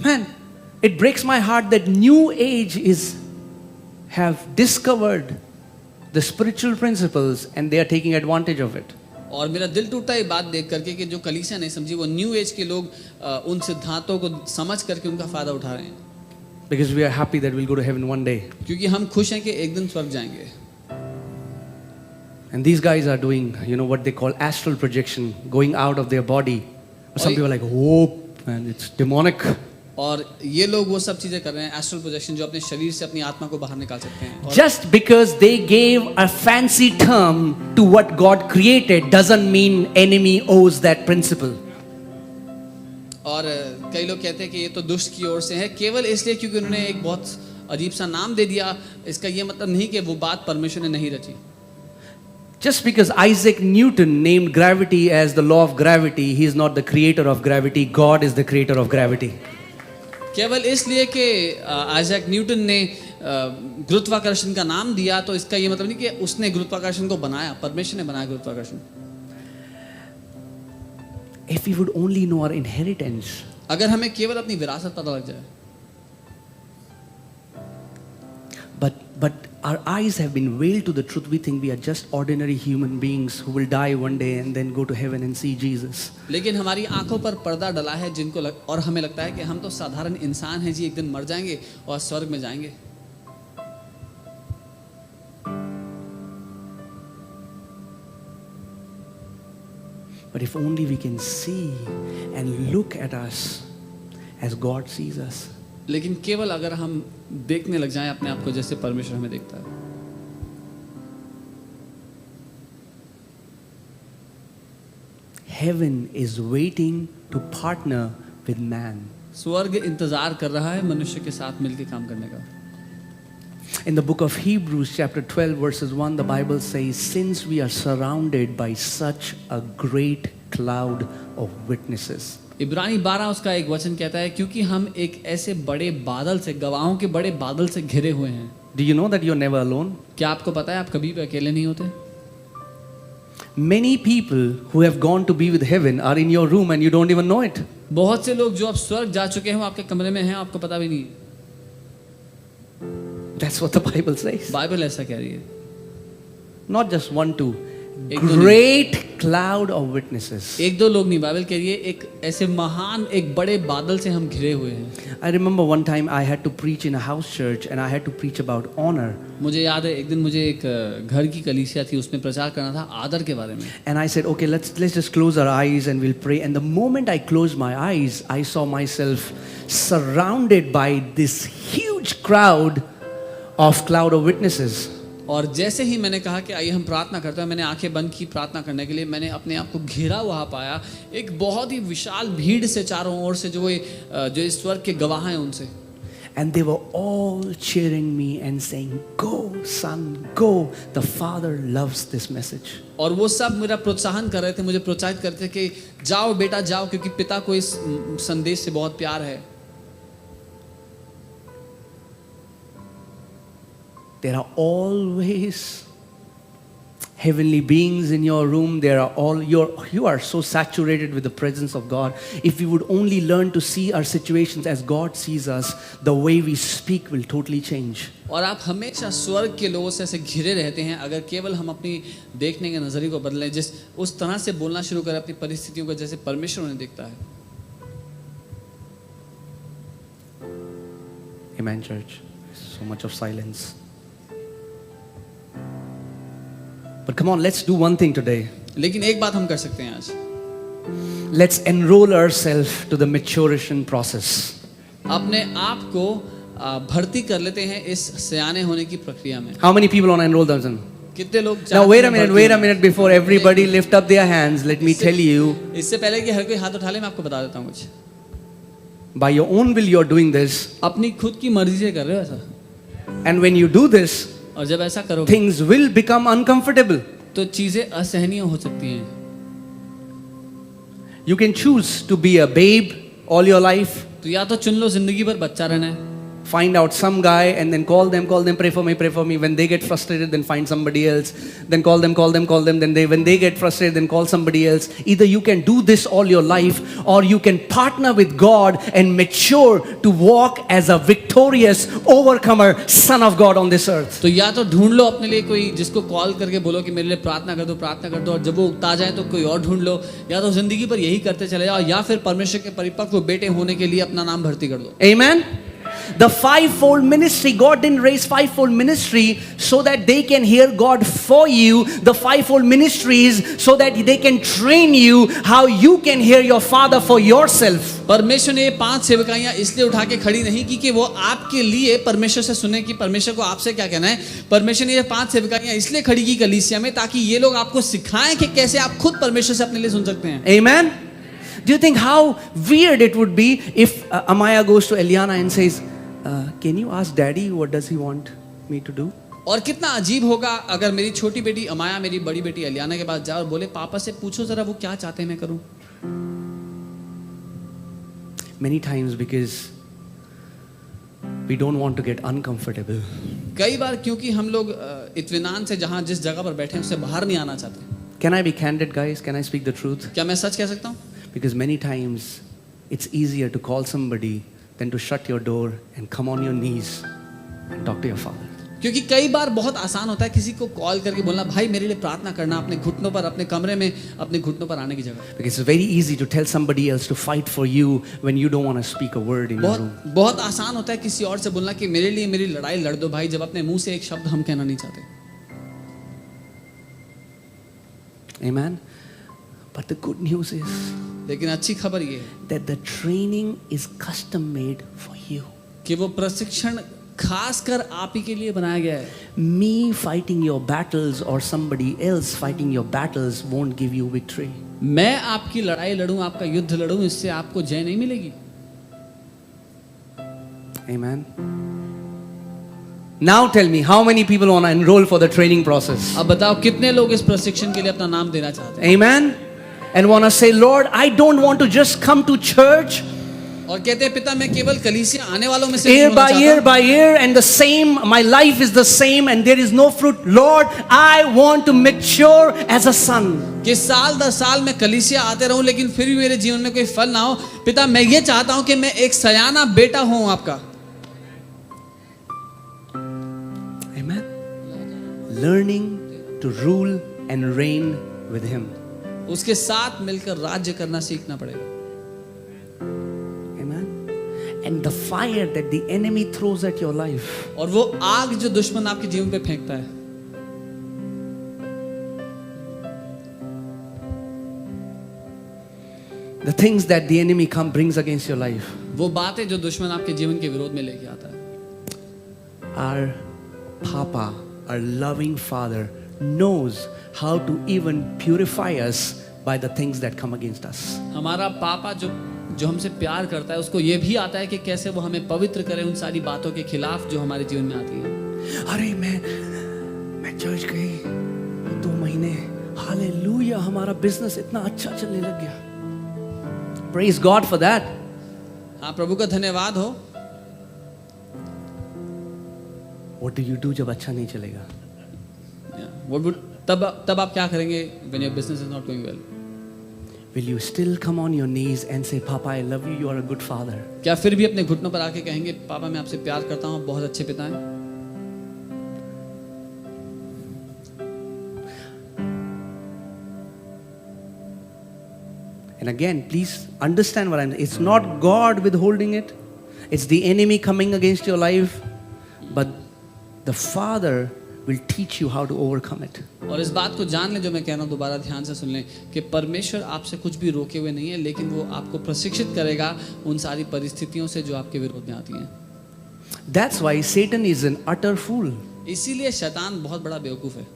Man, it breaks my heart that New Age have discovered the spiritual principles and they are taking advantage of it. और मेरा दिल टूटता है बात देख करके कि जो कलीसिया नहीं समझी, वो न्यू एज के लोग उन सिद्धांतों को समझ करके उनका फायदा उठा रहे हैं। Because we are happy that we'll go to heaven one day. क्योंकि हम खुश हैं कि एक दिन स्वर्ग जाएंगे। And these guys are doing, what they call astral projection, going out of their body. Some people are like, oh, man, it's demonic. और ये लोग वो सब चीजें कर रहे हैं, एस्ट्रल प्रोजेक्शन, जो अपने शरीर से अपनी आत्मा को बाहर निकाल सकते हैं। Just because they gave a fancy term to what God created doesn't mean enemy owes that principle. और कई लोग कहते हैं कि ये तो दुष्ट की ओर से है, केवल इसलिए क्योंकि उन्होंने एक बहुत अजीब सा नाम दे दिया, इसका ये मतलब नहीं कि वो बात परमेश्वर ने नहीं रची। Just because Isaac Newton named gravity as the law of gravity, he is not the creator of gravity. God is the creator of gravity. केवल इसलिए कि आइजैक न्यूटन ने गुरुत्वाकर्षण का नाम दिया तो इसका ये मतलब नहीं कि उसने गुरुत्वाकर्षण को बनाया, परमेश्वर ने बनाया गुरुत्वाकर्षण। If we would only know our inheritance. अगर हमें केवल अपनी विरासत पता लग जाए। But our eyes have been veiled to the truth. We think we are just ordinary human beings who will die one day and then go to heaven and see Jesus. लेकिन हमारी आंखों पर पर्दा डला है और हमें लगता है कि हम तो साधारण इंसान हैं जी, एक दिन मर जाएंगे और स्वर्ग में जाएंगे। But if only we can see and look at us as God sees us. लेकिन केवल अगर हम देखने लग जाएं अपने आप को जैसे परमेश्वर हमें देखता है। Heaven is waiting to partner with man. स्वर्ग इंतजार कर रहा है मनुष्य के साथ मिलकर काम करने का। In the book of Hebrews chapter 12 verses 1, the Bible says, since we are surrounded by such a great cloud of witnesses. इब्रानी 12 उसका एक वचन कहता है, क्योंकि हम एक ऐसे बड़े बादल से, गवाहों के बड़े बादल से घिरे हुए हैं। Do you know that you're never alone? क्या आपको पता है आप कभी भी अकेले नहीं होते? Many people who have gone to be with heaven are in your room and you don't even know it. बहुत से लोग जो अब स्वर्ग जा चुके हैं वो आपके कमरे में हैं, आपको पता भी नहीं। That's what the Bible says. Bible ऐसा कह रही है। Not just one, two. Great cloud of witnesses. एक दो लोग नहीं, बाइबल कह रही है एक ऐसे महान, एक बड़े बादल से हम घिरे हुए हैं। I remember one time I had to preach in a house church and I had to preach about honor. मुझे याद है एक दिन मुझे एक घर की कलीसिया थी, उसमें प्रचार करना था आदर के बारे में। And I said, okay, let's just close our eyes and we'll pray. And the moment I closed my eyes, I saw myself surrounded by this huge crowd of witnesses. और जैसे ही मैंने कहा कि आइए हम प्रार्थना करते हैं, मैंने आंखें बंद की प्रार्थना करने के लिए, मैंने अपने आप को घेरा हुआ पाया एक बहुत ही विशाल भीड़ से, चारों ओर से, जो ईश्वर के गवाह हैं उनसे। And they were all cheering me and saying, go son, go, the Father loves this message. और वो सब मेरा प्रोत्साहन कर रहे थे, मुझे प्रोत्साहित करते थे कि जाओ बेटा जाओ, क्योंकि पिता को इस संदेश से बहुत प्यार है। There are always heavenly beings in your room. There are you are so saturated with the presence of God. If we would only learn to see our situations as God sees us, the way we speak will totally change. और आप हमेशा स्वर्ग के लोगों से ऐसे घिरे रहते हैं। अगर केवल हम अपनी देखने के नजरिए को बदलें, जिस उस तरह से बोलना शुरू करें अपनी परिस्थितियों को जैसे परमेश्वर उन्हें देखता है। Amen, church. So much of silence. But come on, let's do one thing today. लेकिन एक बात हम कर सकते हैं आज, Let's enroll ourselves to the maturation process. अपने आप को भर्ती कर लेते हैं इस सयाने होने की प्रक्रिया में। How many people want to enroll themselves? कितने लोग Now चाहते wait हैं a minute, भर्ती wait a होना? minute before everybody lift up their hands. Let me tell you, इससे पहले कि हर कोई हाथ उठा ले, मैं आपको बता देता हूँ कुछ। by your own will you're doing this. अपनी खुद की मर्जी से कर रहे हो ऐसा, And when you do this, और जब ऐसा करोगे things will become uncomfortable. तो चीजें असहनीय हो सकती हैं। You can choose to be a babe all your life. तो या तो चुन लो जिंदगी भर बच्चा रहना है, Find out some guy and then call them, pray for me. When they get frustrated, then find somebody else. Then call them. Then when they get frustrated, then call somebody else. Either you can do this all your life, or you can partner with God and mature to walk as a victorious overcomer, son of God on this earth. तो या तो ढूंढ लो अपने लिए कोई जिसको call करके बोलो कि मेरे लिए प्रार्थना कर दो, और जब वो उगता जाए तो कोई और ढूंढ लो, या तो जिंदगी पर यही करते चले जाओ, या फिर परमेश्वर के परिपक्व बेटे होने के लिए अपना नाम भर्ती कर दो। Amen. The fivefold ministry, God didn't raise fivefold ministry so that they can hear God for you. The fivefold ministry is so that they can train you how you can hear your Father for yourself. परमेश्वर ने ये 5 सेवकाइयां इसलिए उठा के खड़ी नहीं की कि वो आपके लिए परमेश्वर से सुने कि परमेश्वर को आपसे क्या कहना है। परमेश्वर ने ये 5 सेवकाइयां इसलिए खड़ी की कलीसिया में ताकि ये लोग आपको सिखाएं कि कैसे आप खुद परमेश्वर से अपने लिए सुन सकते हैं। Amen. Do you think how weird it would be if Amaya goes to Eliana and says, can you ask daddy what does he want me to do? और कितना अजीब होगा अगर मेरी छोटी बेटी अमाया मेरी बड़ी बेटी अलियाना के पास जाए और बोले पापा से पूछो जरा वो क्या चाहते हैं मैं करूं। Many times because we don't want to get uncomfortable. कई बार क्योंकि हम लोग इत्मीनान से जहां जिस जगह पर बैठे हैं उससे बाहर नहीं आना चाहते। Can I be candid, guys? Can I speak the truth? क्या मैं सच कह सकता हूं? Because many times it's easier to call somebody than to shut your door and come on your knees and talk to your Father. क्योंकि कई बार बहुत आसान होता है किसी को कॉल करके बोलना भाई मेरे लिए प्रार्थना करना, अपने घुटनों पर अपने कमरे में अपने घुटनों पर आने की जगह। Because it's very easy to tell somebody else to fight for you when you don't want to speak a word in your room. बहुत आसान होता है किसी और से बोलना कि मेरे लिए मेरी लड़ाई लड़ दो भाई, जब अपने मुंह से एक शब्द हम कहना नहीं चाहते। Amen. But the good news is लेकिन अच्छी खबर ये है that the training is custom made for you. कि वो प्रशिक्षण खास कर आप ही के लिए बनाया गया है। Me fighting your battles or somebody else fighting your battles won't give you victory. मैं आपकी लड़ाई लड़ूं, आपका युद्ध लड़ूं, इससे आपको जय नहीं मिलेगी। Amen. Now tell me, how many people want to enroll for the training process? अब बताओ कितने लोग इस प्रशिक्षण के लिए अपना नाम देना चाहते हैं। Amen. And want to say, Lord, I don't want to just come to church और कहते हैं पिता मैं केवल कलीसिया आने वालों में से year नहीं by होना year चाहता। by year and the same, my life is the same and there is no fruit. Lord, I want to mature as a son. कि साल दर साल मैं कलीसिया आते रहूं लेकिन फिर भी मेरे जीवन में कोई फल ना हो। पिता मैं ये चाहता हूं कि मैं एक सयाना बेटा हूं आपका। Amen. Learning to rule and reign with him. उसके साथ मिलकर राज्य करना सीखना पड़ेगा। Amen. And the fire that the enemy throws at your life. और वो आग जो दुश्मन आपके जीवन पे फेंकता है, The things that the enemy brings against your life. वो बातें जो दुश्मन आपके जीवन के विरोध में लेके आता है। Our Papa, our loving Father, knows how to even purify us by the things that come against us. हमारा पापा जो हमसे प्यार करता है उसको ये भी आता है कि कैसे वो हमें पवित्र करे उन सारी बातों के खिलाफ जो हमारे जीवन में आती है। अरे मैं चर्च गई 2 महीने, हालेलुया, हमारा बिजनेस इतना अच्छा चलने लग गया। Praise God for that. हाँ, प्रभु का धन्यवाद हो। What do you do जब अच्छा नहीं चलेगा? तब आप क्या करेंगे when your business is not going well? Will you still come on your knees and say, Papa, I love you, you are a good father? क्या फिर भी अपने घुटनों पर आके कहेंगे पापा मैं आपसे प्यार करता हूँ, बहुत अच्छे पिता हैं? And again, please understand what I'm saying. It's not God withholding it. It's the enemy coming against your life. But the Father will teach you how to overcome it. और इस बात को जान लें जो मैं कह रहा हूँ, दोबारा ध्यान से सुन लें कि परमेश्वर आपसे कुछ भी रोके हुए नहीं है, लेकिन वो आपको प्रशिक्षित करेगा उन सारी परिस्थितियों से जो आपके विरोध में आती हैं. That's why Satan is an utter fool. इसीलिए शैतान बहुत बड़ा बेवकूफ है.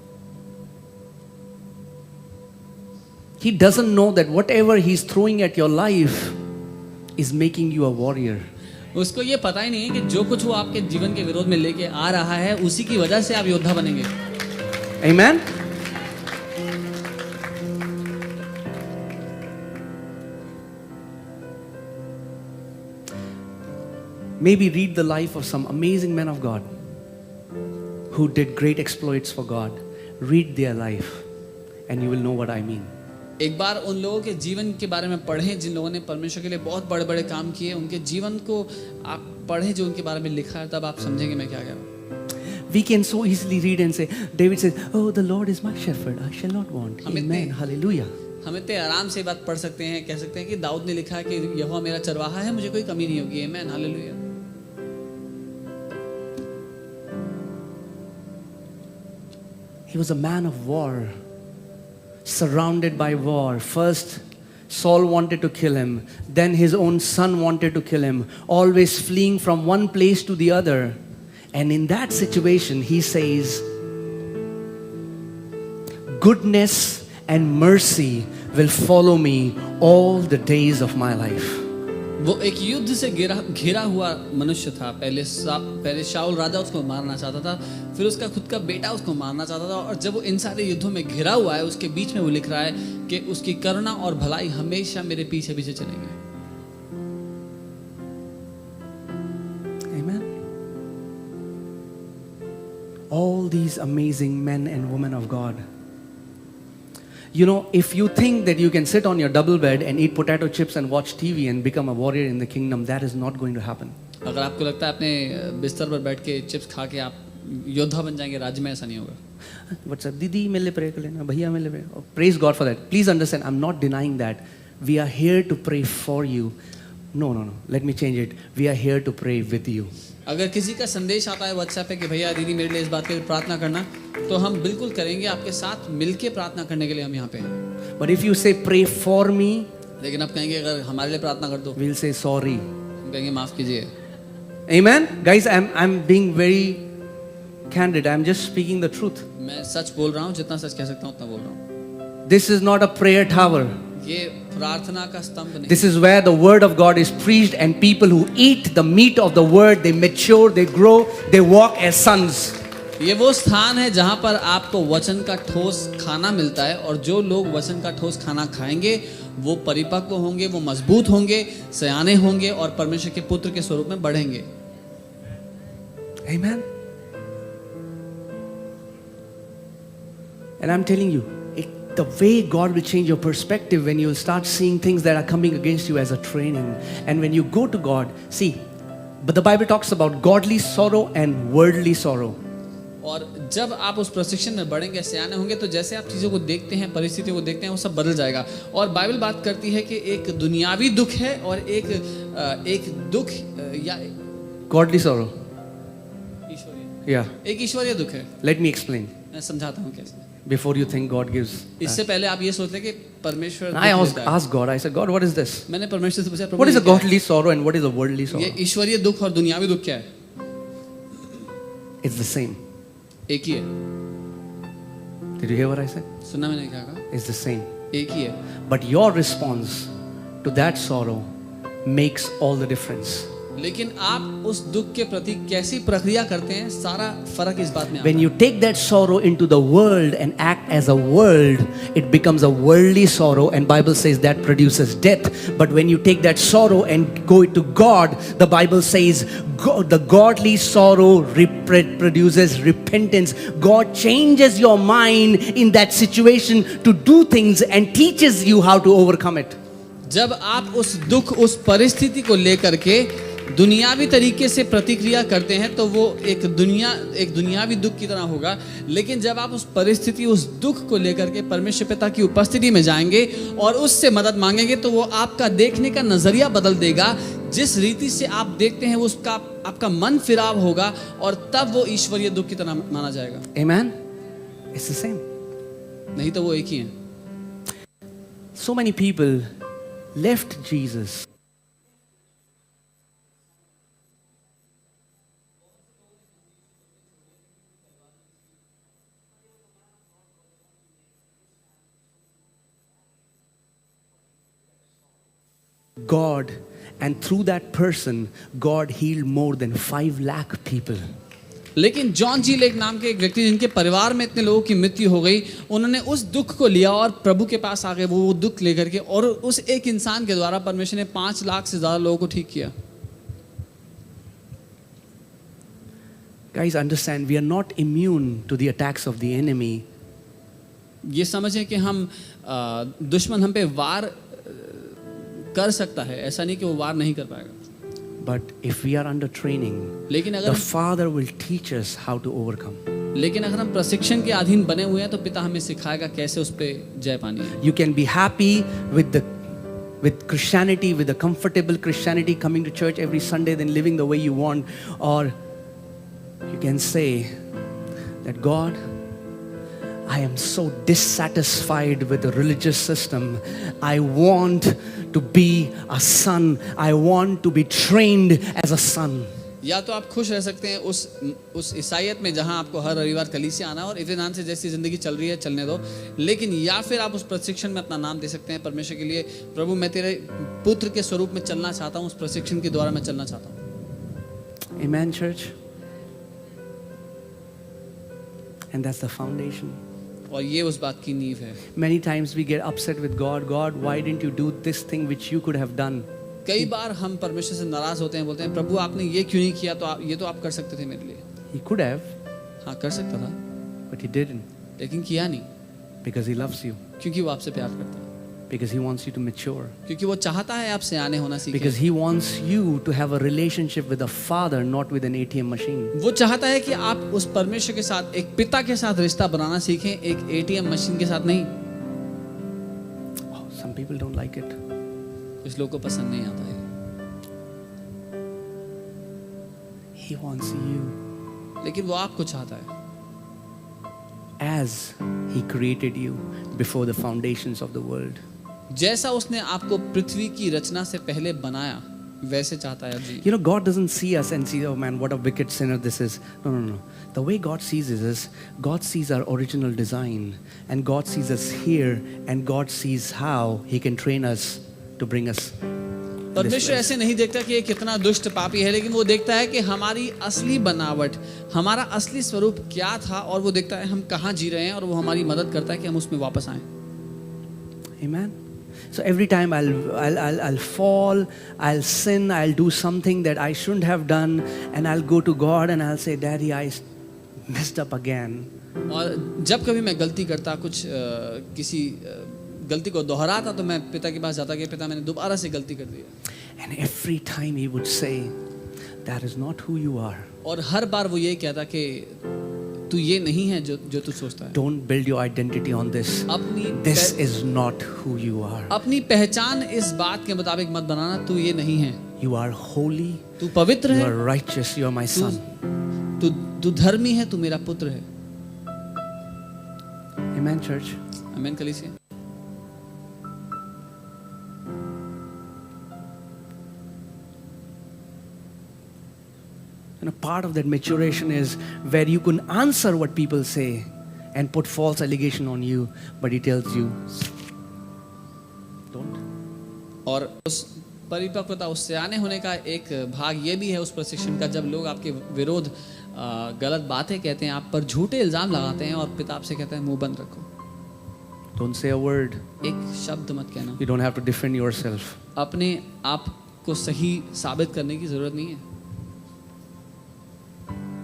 He doesn't know that whatever he's throwing at your life is making you a warrior. उसको ये पता ही नहीं है कि जो कुछ वो आपके जीवन के विरोध में लेके आ रहा है उसी की वजह से आप योद्धा बनेंगे. Amen? Maybe read the life of some amazing men of God who did great exploits for God. Read their life and you will know what I mean. एक बार उन लोगों के जीवन के बारे में पढ़ें जिन लोगों ने परमेश्वर के लिए बहुत बड़े बड़े काम किए. उनके जीवन को आप पढ़ें जो उनके बारे में लिखा है, तब आप समझेंगे मैं क्या कह रहा हूँ. We can so easily read and say, David says, oh, the Lord is my shepherd, I shall not want. Amen, hallelujah. हम इतने आराम से बात पढ़ सकते हैं, कह सकते हैं कि दाऊद ने लिखा है कि यहोवा मेरा चरवाहा है, मुझे कोई कमी नहीं होगी. आमेन, hallelujah. He was a man of war, surrounded by war. First, Saul wanted to kill him. Then his own son wanted to kill him. Always fleeing from one place to the other. And in that situation, he says, goodness and mercy will follow me all the days of my life. वो एक युद्ध से घिरा हुआ मनुष्य था. पहले शाऊल राजा उसको मारना चाहता था, फिर उसका खुद का बेटा उसको मारना चाहता था. और जब वो इन सारे युद्धों में घिरा हुआ है, उसके बीच में वो लिख रहा है कि उसकी करुणा और भलाई हमेशा मेरे पीछे पीछे चलेंगे. Amen. All these amazing men and women of God. You know, if you think that you can sit on your double bed and eat potato chips and watch TV and become a warrior in the kingdom, that is not going to happen. अगर आपको लगता है अपने बिस्तर पर बैठ के chips खा के आप योद्धा बन जाएंगे राज्य में, ऐसा नहीं होगा. What's up? Didi, मेरे लिए pray कर लेना, भैया मेरे लिए pray. Praise God for that. Please understand, I'm not denying that. We are here to pray for you. No. Let me change it. We are here to pray with you. अगर किसी का संदेश आता है व्हाट्सएप पे कि भैया दीदी मेरे लिए इस बात के लिए प्रार्थना करना, तो हम बिल्कुल करेंगे. आपके साथ मिलके प्रार्थना करने के लिए हम यहाँ पे हैं. But if you say pray for me, लेकिन आप कहेंगे अगर हमारे लिए प्रार्थना कर दो, we'll say sorry. हम कहेंगे माफ कीजिए. Amen? Guys, I'm being very candid. I'm just speaking the truth. मैं सच बोल रहा हूँ, जितना सच कह सकता हूँ उतना बोल रहा हूँ. This is not a prayer tower. ये प्रार्थना का स्तंभ नहीं. This is where the word of God is preached and people who eat the meat of the word, they mature, they grow, they walk as sons. ये वो स्थान है जहाँ पर आपको वचन का ठोस खाना मिलता है, और जो लोग वचन का ठोस खाना खाएंगे वो परिपक्व होंगे, वो मजबूत होंगे, सयाने होंगे और परमेश्वर के पुत्र के स्वरूप में बढ़ेंगे. Amen. And I'm telling you, the way God will change your perspective when you start seeing things that are coming against you as a training. And when you go to God, see, but the Bible talks about godly sorrow and worldly sorrow. और जब आप उस प्रशिक्षण में बढ़ेंगे, सयाने होंगे, तो जैसे आप चीज़ों को देखते हैं, परिस्थितियों को देखते हैं, वो सब बदल जाएगा. और बाइबल बात करती है कि एक दुनियावी दुख है और एक दुख या Godly sorrow. ईश्वरीय. Yeah. एक ईश्वरीय दुख है. Let me explain. मैं समझाता हूँ कैसे. Before you think God gives. इससे पहले आप ये सोचते हैं कि परमेश्वर. I asked God. I said, God, what is this? मैंने परमेश्वर से पूछा, What is a godly sorrow and what is a worldly sorrow? ये ईश्वरीय दुख और दुनियावी दुख क्या है? It's the same. एक ही है. Did you hear what I said? सुना मैंने क्या कहा? It's the same. एक ही है. But your response to that sorrow makes all the difference. लेकिन आप उस दुख के प्रति कैसी प्रक्रिया करते हैं, सारा फर्क इस बात में आता When है। you take that sorrow into the world and act as a world, it becomes a worldly sorrow, and Bible says that produces death. But when you take that sorrow and go to God, the Bible says the godly sorrow produces repentance. God changes your mind in that situation to do things and teaches you how to overcome it. जब आप उस दुख, उस परिस्थिति को लेकर के दुनियावी तरीके से प्रतिक्रिया करते हैं तो वो एक दुनियावी दुख की तरह होगा। लेकिन जब आप उस परिस्थिति, उस दुख को लेकर के परमेश्वर पिता की उपस्थिति में जाएंगे और उससे मदद मांगेंगे तो वो आपका देखने का नजरिया बदल देगा। जिस रीति से आप देखते हैं उसका आपका मन फिराव होगा और तब वो ईश्वरीय दुख की तरह माना जाएगा। Amen? It's the same. नहीं तो वो एक ही है। So many people left Jesus. God, and through that person, God healed more than 5 lakh people. लेकिन जॉन जी लेक नाम के एक व्यक्ति जिनके परिवार में इतने लोगों की मृत्यु हो गई, उन्होंने उस दुख को लिया और प्रभु के पास आ गए वो दुख लेकर के, और उस एक इंसान के द्वारा परमेश्वर ने 5 लाख से ज्यादा लोगों को ठीक किया। Guys, understand, we are not immune to the attacks of the enemy. ये समझें कि हम दुश्मन हम पे वार कर सकता है, ऐसा नहीं कि वो वार नहीं कर पाएगा। But if we are under training, लेकिन the अगर Father will teach us how to overcome. लेकिन अगर हम प्रशिक्षण के अधीन बने हुए हैं तो पिता हमें सिखाएगा कैसे उस पे जय पानी है। You can be happy with Christianity, with the comfortable Christianity, coming to church every Sunday, then living the way you want, or you can say that God, I am so dissatisfied with the religious system. I want to be a son. I want to be trained as a son. या तो आप खुश रह सकते हैं उस ईसाईयत में जहां आपको हर रविवार कलीसिया आना और इत्मीनान से जैसी जिंदगी चल रही है चलने दो, लेकिन या फिर आप उस प्रशिक्षण में अपना नाम दे सकते हैं परमेश्वर के लिए, प्रभु मैं तेरे पुत्र के स्वरूप में चलना चाहता हूं, उस प्रशिक्षण के द्वारा मैं चलना चाहता हूं। Amen, church. And that's the foundation. और ये उस बात की नींव है। Many times we get upset with God. God, why didn't you do this thing which you could have done? कई बार हम परमेश्वर से नाराज होते हैं, बोलते हैं प्रभु आपने ये क्यों नहीं किया, तो ये तो आप कर सकते थे मेरे लिए। He could have, हाँ कर सकता था, but he didn't. लेकिन किया नहीं, Because he loves you. क्योंकि वो आपसे प्यार करता है, Because he wants you to mature. क्योंकि वो चाहता है आपसे आने होना सीखे, Because he wants you to have a relationship with a father, not with an ATM machine. वो चाहता है कि आप उस परमेश्वर के साथ, एक पिता के साथ रिश्ता बनाना सीखें, एक ATM मशीन के साथ नहीं। Oh, some people don't like it. कुछ लोगों को पसंद नहीं आता है। He wants you लेकिन वो आपको चाहता है as he created you before the foundations of the world. जैसा उसने आपको पृथ्वी की रचना से पहले बनाया वैसे चाहता है जी। You know, God doesn't see us and see, oh man, what a wicked sinner this is. No, no, no. The way God sees us is, God sees our original design, and God sees us here, and God sees how He can train us to bring us. परमेश्वर ऐसे नहीं देखता कि ये कितना दुष्ट पापी है, लेकिन वो देखता है कि हमारी असली बनावट, हमारा असली स्वरूप क्या था, और वो देखता है हम कहाँ जी रहे हैं, और वो हमारी मदद करता है कि हम उसमें वापस आएं। Amen. So every time I'll fall, I'll sin, I'll do something that I shouldn't have done, and I'll go to God and I'll say, Daddy, I messed up again. और जब कभी मैं गलती करता, कुछ किसी गलती को दोहराता, तो मैं पिता के पास जाता कि पिता मैंने दोबारा से गलती कर दी। And every time he would say, that is not who you are. और हर बार वो यही कहता कि तू ये नहीं है जो तू सोचता है। Don't build your identity on this. This is not who you are. अपनी पहचान इस बात के मुताबिक मत बनाना, तू ये नहीं है। You are holy. तू पवित्र You है। are righteous. You are my son. तू धर्मी है, तू मेरा पुत्र है। Amen, church. आमीन कलीसिया। And a part of that maturation is where you can answer what people say and put false allegation on you, but he tells you, don't. और परिपक्वता, उस सियाने होने का एक भाग ये भी है उस प्रशिक्षण का, जब लोग आपके विरोध गलत बातें कहते हैं, आप पर झूठे इल्ज़ाम लगाते हैं और पिता आपसे कहते हैं मुंह बंद रखो, Don't say a word. एक शब्द मत कहना। You don't have to defend yourself. अपने आप को सही साबित करने की जरूरत नहीं है।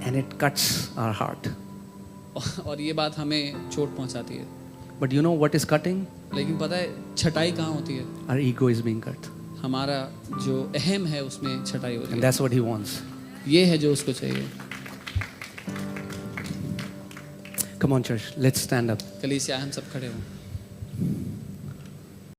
And it cuts our heart. और ये बात हमें चोट पहुंचाती है। But you know what is cutting? लेकिन पता है छटाई कहाँ होती है? Our ego is being cut. हमारा जो अहम है उसमें छटाई होती And है। that's what he wants. ये है जो उसको चाहिए। Come on, church. Let's stand up. कलीसिया हम सब खड़े हों।